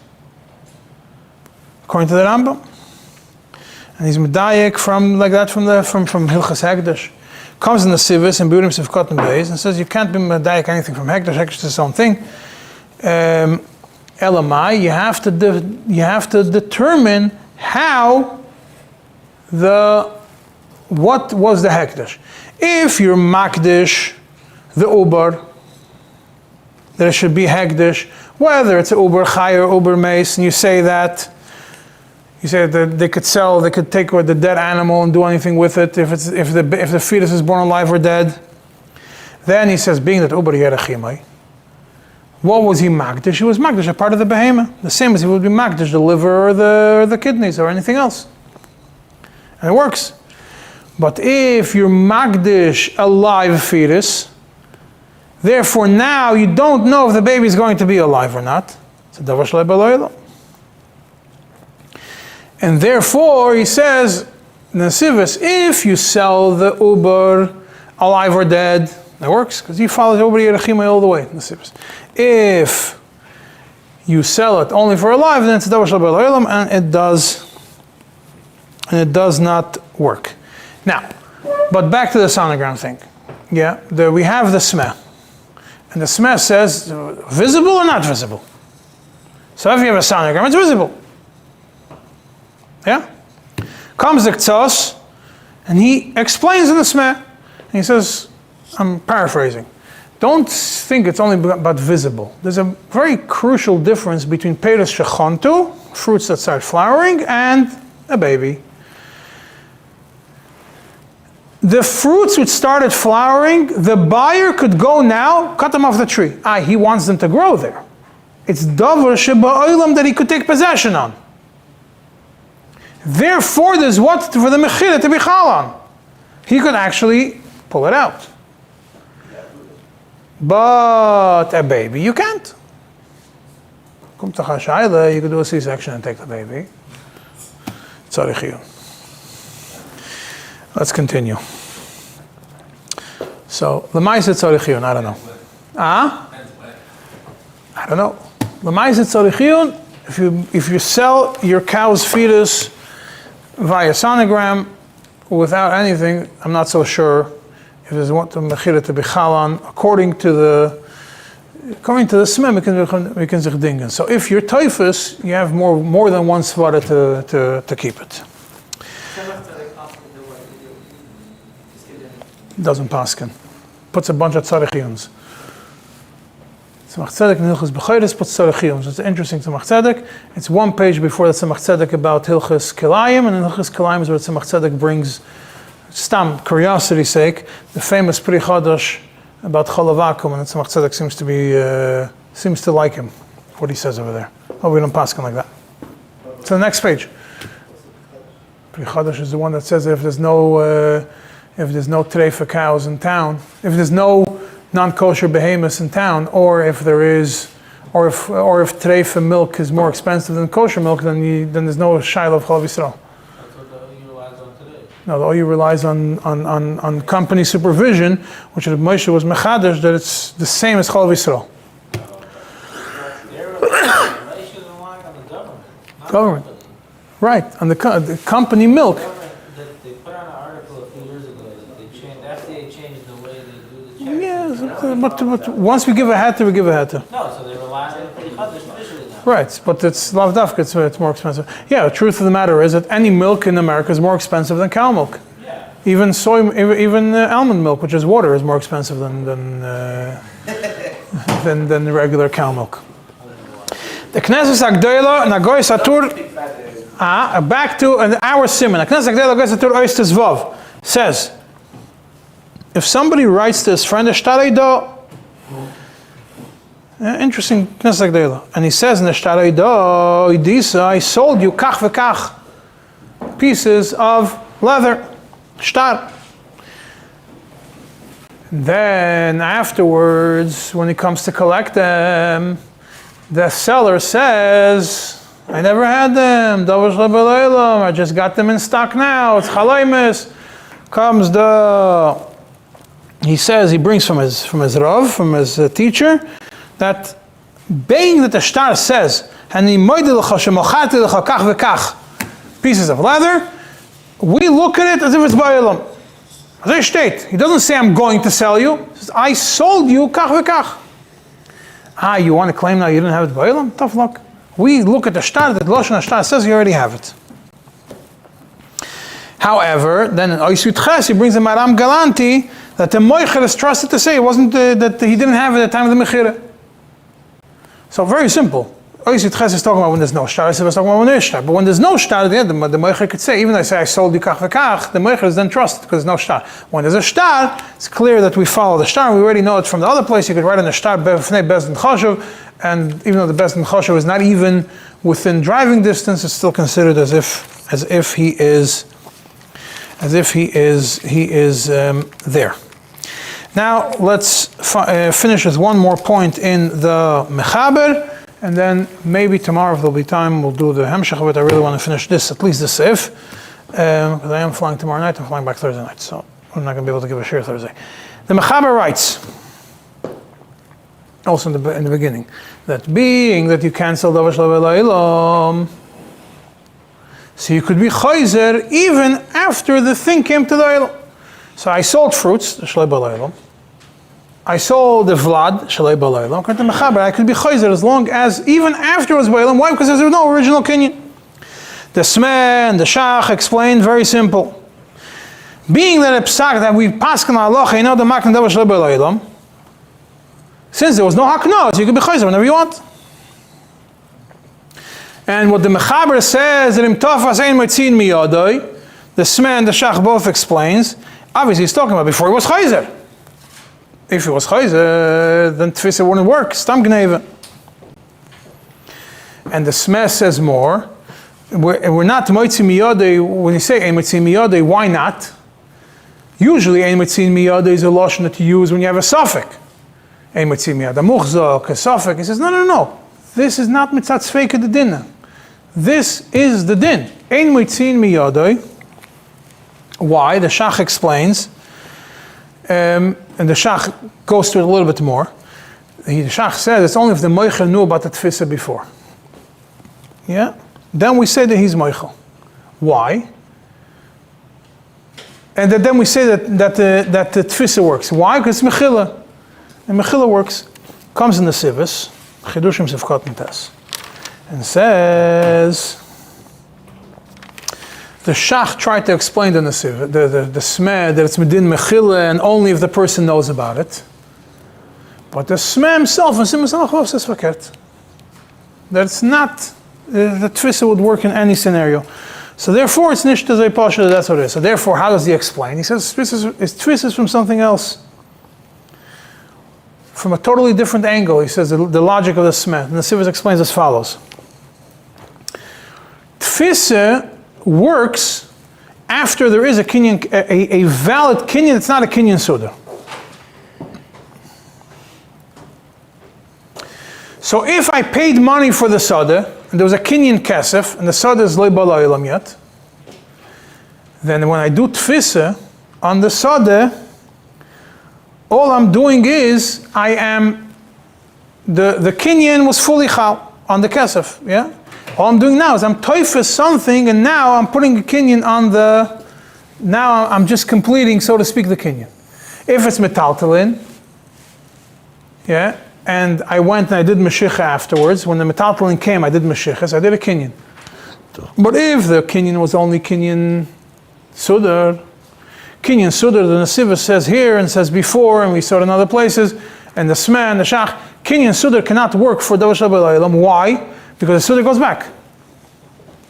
according to the Rambam, and he's medayik from Hilchas Hekdesh. Comes in the Sivis and Burim Sivkot and Beis and says you can't be medayik anything from Hekdesh. Hekdesh is its own thing. Elamai, you have to determine what was the Hekdesh. If you're makdish the uber, that it should be Hekdesh, whether it's a uber chai or uber mace, and you say that they could take the dead animal and do anything with it if the fetus is born alive or dead. Then he says, being that uber yerachimai, what was he makdish? He was makdish a part of the behemoth, the same as he would be makdish the liver or the kidneys or anything else, and it works. But if you're makdish a live fetus, therefore now you don't know if the baby is going to be alive or not. It's a davar shlei b'lo. And therefore, he says, Nasivis, if you sell the uber alive or dead, that works, because he follows uber yerachimai all the way, Nasivis. If you sell it only for alive, then it's davar shel b'lo olam, and it does not work. Now, but back to the sonogram thing. Yeah, we have the smeh. And the smeh says, visible or not visible? So if you have a sonogram, it's visible. Yeah? Comes the K'tzos, and he explains in the Smeh, and he says, I'm paraphrasing, don't think it's only about visible. There's a very crucial difference between Peiros Shechontu, fruits that start flowering, and a baby. The fruits which started flowering, the buyer could go now, cut them off the tree. He wants them to grow there. It's davar sheba'olam that he could take possession on. Therefore, there's what for the Mechira to be chal on. He could actually pull it out. But a baby, you can't. You could do a C-section and take the baby. Let's continue. So, L'maisa tzarich I don't know. I don't know. L'maisa tzarich if you sell your cow's fetus via sonogram without anything, I'm not so sure if there's what the mechira to be chalan according to the smem we can sich dingen. So if you're typhus, you have more than one svara to keep it. Doesn't paskin. Puts a bunch of tzarechiyuns. Tzemach Tzedek in Hilchos B'chayres puts Tzarechiyim. So it's interesting Tzemach Tzedek. It's one page before the Tzemach Tzedek about Hilchos Kilayim, and in Hilchos Kilayim is where Tzemach Tzedek brings, stam, curiosity's sake, the famous Pri Chadash about Chalavakum, and Tzemach Tzedek seems to like him, what he says over there. Oh, we don't pass him like that. So the next page. Pri Chadash is the one that says that if there's no trei for cows in town, if there's no non-kosher behemoths in town, or if trei for milk is more expensive than kosher milk, then there's no shaila of Chalav Yisrael. That's what the OU relies on today. No, the OU relies on company supervision, which Moshe was mechadash, that it's the same as Chalav Yisrael. They're relying on the government. Not Government. the company. Right, on the company milk. They put out an article a few years ago that the FDA changed the way they do the checks. Yes, but once we give a hatter, we give a hatter. No, so they rely on the Chadash officially now. Right, but it's lav dafka, it's more expensive. Yeah, the truth of the matter is that any milk in America is more expensive than cow milk. Yeah. Even almond milk, which is water, is more expensive than the regular cow milk. The Knesset Agdola Nagoy Satur. Back to our Siman. The Knesset Agdola Nagoy Satur Oistes Vav says, if somebody writes to his friend a shtarei interesting Knesset Agdola, and he says in the shtarei Idisa, I sold you kach v'kach pieces of leather, shtar. Then afterwards, when he comes to collect them, the seller says, I never had them, I just got them in stock now, it's chalaymis. Comes he says, he brings from his Rav, from his teacher, that being that the shtar says, pieces of leather, we look at it as if it's ba'olam. He doesn't say, I'm going to sell you. He says, I sold you kach v'kach. You want to claim now you didn't have it ba'olam? Tough luck. We look at the shtar, that Lashon HaShtar says you already have it. However, then in Oisut Ches, he brings the Maram Galanti, that the Moicher is trusted to say it wasn't that he didn't have it at the time of the Mechira. So very simple. Oisut Ches is talking about when there's no shtar, Oisut is talking about when there's shtar. But when there's no shtar, the Moicher could say, even though I say I sold you kach v'kach, the Moicher is then trusted because there's no shtar. When there's a shtar, it's clear that we follow the shtar. We already know it from the other place. You could write on the shtar, B'fnei Bezdin Choshev, and even though the Bezdin Choshev is not even within driving distance, it's still considered as if he is there. Now let's finish with one more point in the Mechaber, and then maybe tomorrow if there'll be time we'll do the Hemshech of it. I really want to finish this, at least the Sif, because I am flying tomorrow night. I'm flying back Thursday night, so I'm not going to be able to give a shir Thursday. The Mechaber writes, also in the beginning, that being that you cancel davar shel l'olam, so you could be chayzer even after the thing came to the olam. So I sold fruits, shel l'olam. I sold the vlad, shel l'olam. According to Mechaber, I could be chayzer as long as even afterwards b'olam. Why? Because there was no original kinyan. The Smeh and the Shach explained very simple. Being that a psak that we paskin halacha, you know the makna davar shel l'olam. Since there was no hakna, so you can be chayzer whenever you want. And what the Mechaber says, that im tafas ein motzin miyadoi, the Smeh and the Shach both explains, obviously he's talking about before he was chayzer. If he was chayzer, then tfisa wouldn't work, stam gneva. And the Smeh says more, we're not motzin miyadoi, when you say ein motzin miyadoi, why not? Usually ein motzin miyadoi is a lashon that you use when you have a suffix. Ein motzin miyadoi muchzak, a suffix. He says, no. This is not mitzat tzveika the din. This is the din. Ein motzin miyadoi. Why? The Shach explains, and the Shach goes through it a little bit more. The Shach says it's only if the Moichel knew about the Tfisa before. Yeah? Then we say that he's Moichel. Why? And then we say that the Tfisa works. Why? Because it's Mechila. And Mechila works. Comes in the Sivis, Chidushim Sivkot Mitas, and says, the Shach tried to explain the Smeh that it's Medin Mechila and only if the person knows about it. But the Smeh himself in Siman Samach Vav says verkehrt. That's not, the Tfisa would work in any scenario. So therefore it's nicht as a pasha, that's what it is. So therefore, how does he explain? He says Tfisa is from something else. From a totally different angle. He says the logic of the Smeh. And the Sivas explains as follows. Tfisa works after there is a kinyan, a valid kinyan. It's not a kinyan suda. So if I paid money for the sada, and there was a kinyan kesef, and the sada is lo bala olam yet, then when I do tfisa on the sada, all I'm doing is the kinyan was fully chal on the kesef, yeah? All I'm doing now is I'm toifas something, and now I'm putting a kinyan on now I'm just completing, so to speak, the kinyan. If it's metaltalin, yeah, and I went and I did meshicha afterwards, when the metaltalin came, I did meshicha, so I did a kinyan. But if the kinyan was only kinyan sudar, the Nesiva says here and says before, and we saw it in other places, and the Smeh and the Shach, kinyan sudar cannot work for Davar Shal B'Laylam. Why? Because the sudar goes back.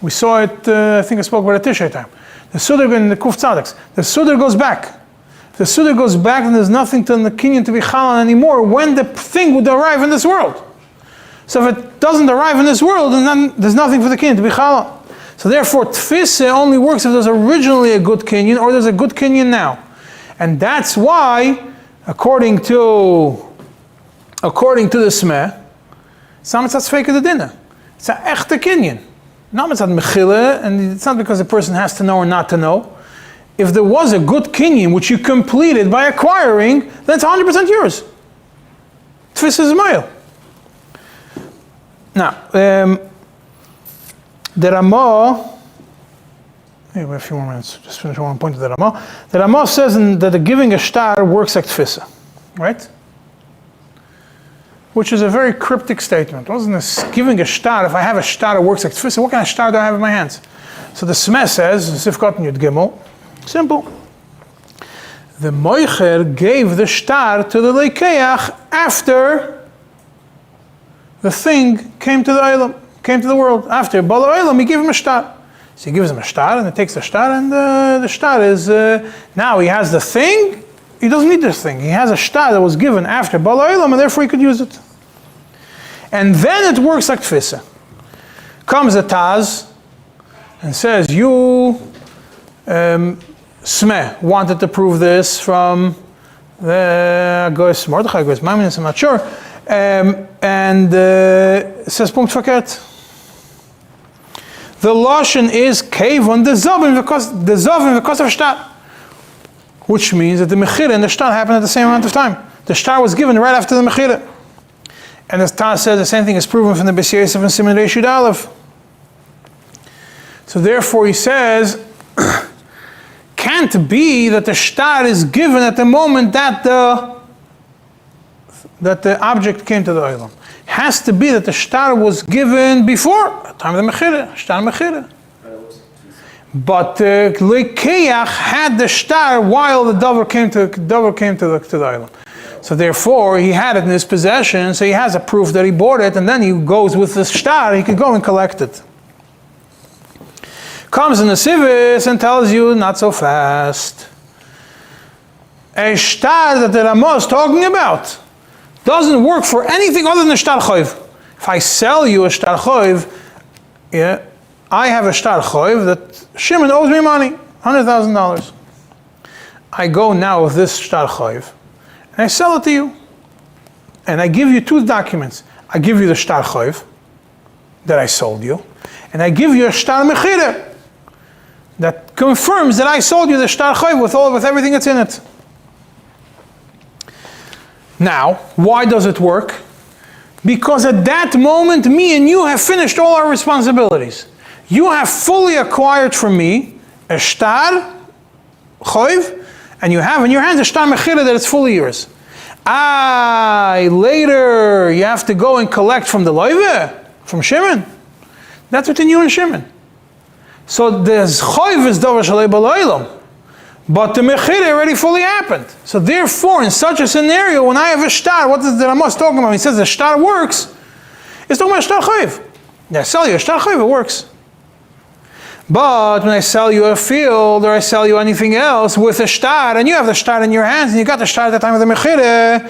We saw it, I think I spoke about it Tishrei time. The sudar in the Kuf Tzaddiks, the sudar goes back. If the sudar goes back, then there's nothing to the kinyan to be chalan anymore when the thing would arrive in this world. So if it doesn't arrive in this world, then there's nothing for the kinyan to be chalan. So therefore, tfisa only works if there's originally a good kinyan or there's a good kinyan now. And that's why, according to the Smeh, it's not mitzvah fake of the dinner. It's an echte kinyan. Not mitzvah mechila, and it's not because a person has to know or not to know. If there was a good kinyan which you completed by acquiring, then it's 100% yours. Tfisa is mile. Now, the Ramah, we have a few more minutes, just finish one point of the Ramah. The Ramah says that the giving a star works like tfisa, right? Which is a very cryptic statement. Wasn't this giving a star, if I have a star that works like tfisa, what kind of star do I have in my hands? So the Smeh says, Sifkat Yud Gimel, simple. The Moicher gave the star to the Leikeach after the thing came to the Olam. Came to the world. After Bala Olam, he gave him a star. So he gives him a star, and he takes the star, and the star is, now he has the thing, he doesn't need this thing. He has a star that was given after Bala Olam, and therefore he could use it. And then it works like tfisa. Comes the Taz, and says, you, Smeh, wanted to prove this from the Gois Mordechai, Gois Maimonides, I'm not sure, and says, Punkt verkehrt. The Lashon is Kevon, the Zavim, because of Shtar. Which means that the Mechira and the Shtar happened at the same amount of time. The Shtar was given right after the Mechira. And as Taz says, the same thing is proven from the Bes Yosef and Siman Reishud Aleph. So therefore he says, can't be that the Shtar is given at the moment that the object came to the Olam. Has to be that the shtar was given before the time of the Mechira, shtar Mechira. But Lekeach had the shtar while the Dover came to the Olam. So therefore, he had it in his possession, so he has a proof that he bought it, and then he goes with the shtar, he could go and collect it. Comes in the Sivis and tells you, not so fast. A shtar that the Ramah is talking about doesn't work for anything other than a shtar choiv. If I sell you a shtar choiv, yeah, I have a shtar choiv that Shimon owes me money, $100,000. I go now with this shtar choiv, and I sell it to you. And I give you two documents. I give you the shtar choiv that I sold you, and I give you a shtar mechira that confirms that I sold you the shtar choiv with everything that's in it. Now, why does it work? Because at that moment, me and you have finished all our responsibilities. You have fully acquired from me a shtar choiv, and you have in your hands a shtar mechira that it's fully yours. Later you have to go and collect from the loive, from Shimon. That's between you and Shimon. So the choiv is davar shalei b'loilam, But the mechira already fully happened. So therefore, in such a scenario, when I have a shtar, what is the Ramos talking about? He says the shtar works. It's talking about shtar chayiv. I sell you a shtar chayiv, it works. But when I sell you a field or I sell you anything else with a shtar, and you have the shtar in your hands, and you got the shtar at the time of the mechira,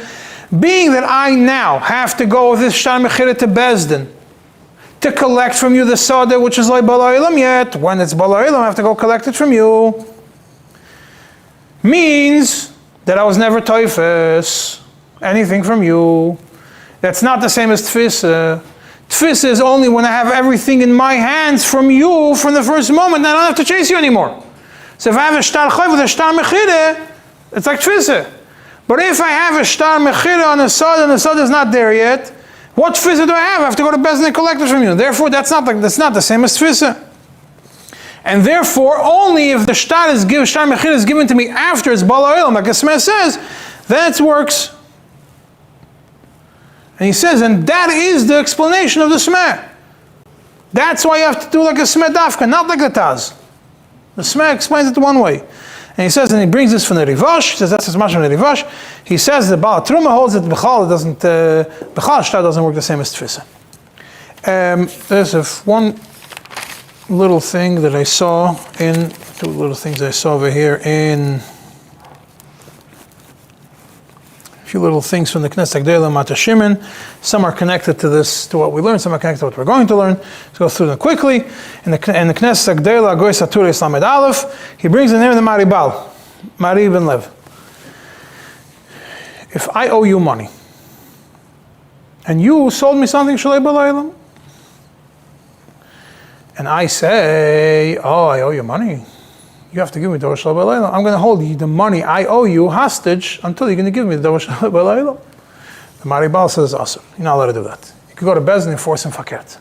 being that I now have to go with this shtar mechira to Bezdin to collect from you the soda, which is like bala ilam yet. When it's bala ilam, I have to go collect it from you. Means that I was never toifes anything from you. That's not the same as tfisa. Tfisa is only when I have everything in my hands from you from the first moment, and I don't have to chase you anymore. So if I have a shtar chayv with a shtar mechira, it's like tfisa. But if I have a shtar mechira on a sod and the sod is not there yet, what tfisa do I have? I have to go to Bezdin and collect it from you. Therefore, that's not the same as tfisa. And therefore, only if the shtar mechira is given to me after it's bala olam, like Asmeh says, then it works. And he says, and that is the explanation of the smeh. That's why you have to do like a smeh dafka, not like the taz. The smeh explains it one way. And he says, and he brings this from the Rivash. He says that's as much from the Rivash. He says the Baal Truma holds that Bechal doesn't, Bechal shtar doesn't work the same as Tfisa. There's one little thing that I saw in, two little things I saw over here in, a few little things from the Knesset Gdela Mata Shimen. Some are connected to this, to what we learned, some are connected to what we're going to learn. Let's go through them quickly. In the Knesset Gdela, Goy Satur Islam Ed Aleph, he brings the name of the Maribal, Mari Ben Lev. If I owe you money, and you sold me something, Shalei Balaylam, and I say, oh, I owe you money, you have to give me the Shalei Balaylam. I'm going to hold you the money I owe you hostage until you're going to give me the Shalei Balaylam. The Maribal says, awesome, you're not allowed to do that. You could go to Bezdin and force him fakert.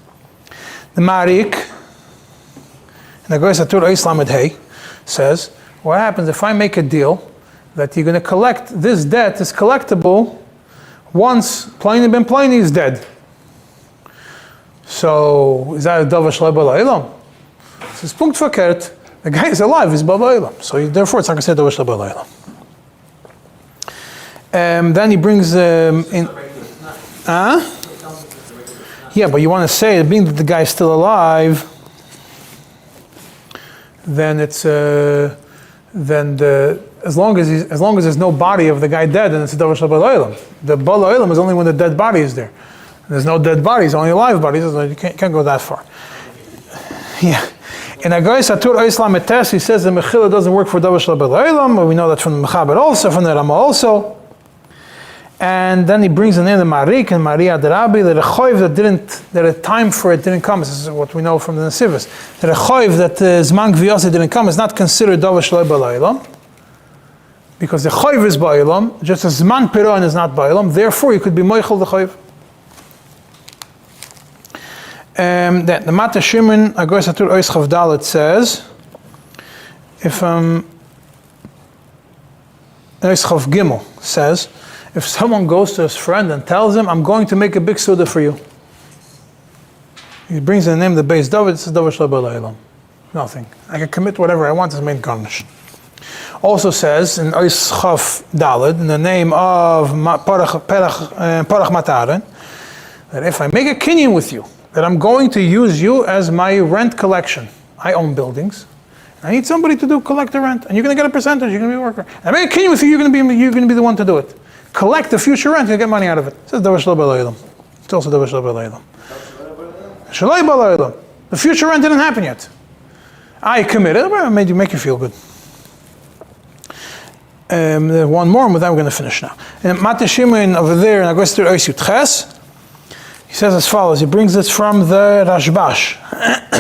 The Marik, in the Goy Satur Islam Ed Hey, says, what happens if I make a deal that you're going to collect, this debt is collectible once Pliny ben Pliny is dead. So, is that a Dava Shalei Balaylam? It says, Punkt fakert, the guy is alive, he's Balaylam. So therefore it's not going to say Dava Shalei Balaylam. Then he brings in... Yeah, but you want to say, being that the guy is still alive, then it's as long as there's no body of the guy dead, then it's a Dava Shalei Balaylam. The Balaylam is only when the dead body is there. There's no dead bodies, only alive bodies. So you can't go that far. Yeah. In Agai Satur Islam Etes, he says the Mechila doesn't work for Dava Shalei Balaylam, but we know that from the Mechaber also, from the Rama also. And then he brings the name of the Marik and Maria Derabi, that a choiv that a time for it didn't come. This is what we know from the Nesivos. That a choiv that Zman Gviyose didn't come is not considered Dava Shalei Balaylam, because the choiv is Balaylam, just as Zman Piron is not Balaylam, therefore you could be Moichel the choiv. That the Mata Shimen Agoy Satur Ois Chavdalet says, if Ois Chav Gimel says, if someone goes to his friend and tells him, I'm going to make a big suda for you, he brings the name of the base David, it says Dava Shalei Balaylam. Nothing. I can commit whatever I want as main garnish. Also says in Ois Chav Daled, in the name of Parach Mataren, that if I make a kinyan with you, that I'm going to use you as my rent collection. I own buildings. I need somebody to collect the rent, and you're going to get a percentage. You're going to be a worker. And I make a kinyan with you. You're going to be the one to do it. Collect the future rent. You get money out of it. It says Dava Shalei Balaylam. It's also Dava Shalei Balaylam. Shalei Balaylam. The future rent didn't happen yet. I committed. Well, I made you make you feel good. One more, and with that we're going to finish now. And Mata Shimen over there in Agoy Satur Ois Yud Ches, he says as follows, he brings this from the Rashbash.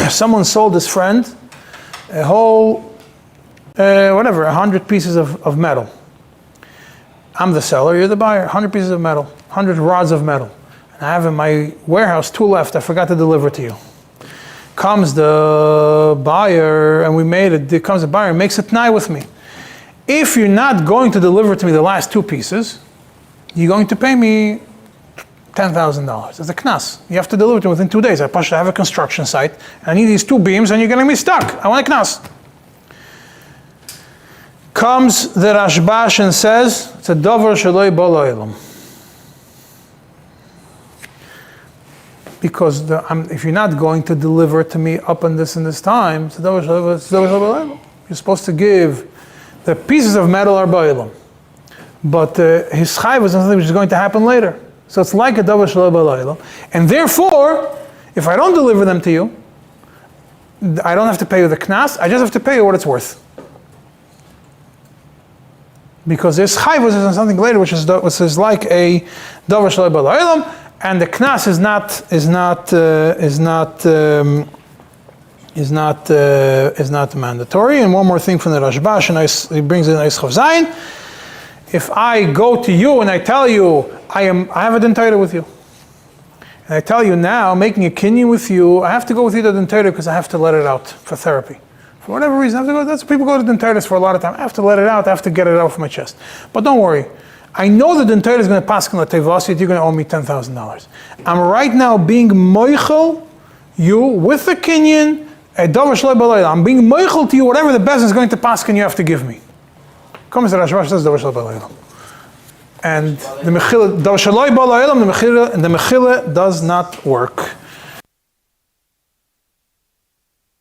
Someone sold his friend a whole, 100 pieces of metal. I'm the seller, you're the buyer, 100 pieces of metal, 100 rods of metal. And I have in my warehouse 2 left, I forgot to deliver to you. Comes the buyer, and there comes the buyer and makes a t'nai with me. If you're not going to deliver to me the last 2 pieces, you're going to pay me $10,000. It's a knas. You have to deliver to within 2 days. I have a construction site. I need these 2 beams, and you're getting me stuck. I want a knas. Comes the Rashbash and says, it's a davar sheloi ba l'olam. Because if you're not going to deliver to me up in this and this time, it's a davar sheloi ba l'olam. You're supposed to give the pieces of metal are ba'olam. But his chayv is something which is going to happen later. So it's like a davar sheloi ba l'olam. And therefore, if I don't deliver them to you, I don't have to pay you the knas, I just have to pay you what it's worth. Because there's chayvus on something later which is like a davar sheloi ba l'olam, and the knas is not mandatory. And one more thing from the Rashbash, and he brings in Eis Chav Zayin. If I go to you and I tell you I have a din Torah with you, and I tell you now, making a kinyan with you, I have to go with you to din Torah because I have to let it out for therapy. For whatever reason, I have to go. That's people go to din Torah for a lot of time. I have to let it out. I have to get it out of my chest. But don't worry. I know that din Torah is going to pass on the tevasit. You're going to owe me $10,000. I'm right now being moichel you with the kinyan. A davar sheloi ba l'olam. I'm being moichel to you. Whatever the best is going to pass, can you have to give me? Comes the Rashbash says davar sheloi ba l'olam. And the mechila davar sheloi ba l'olam, the mechila does not work.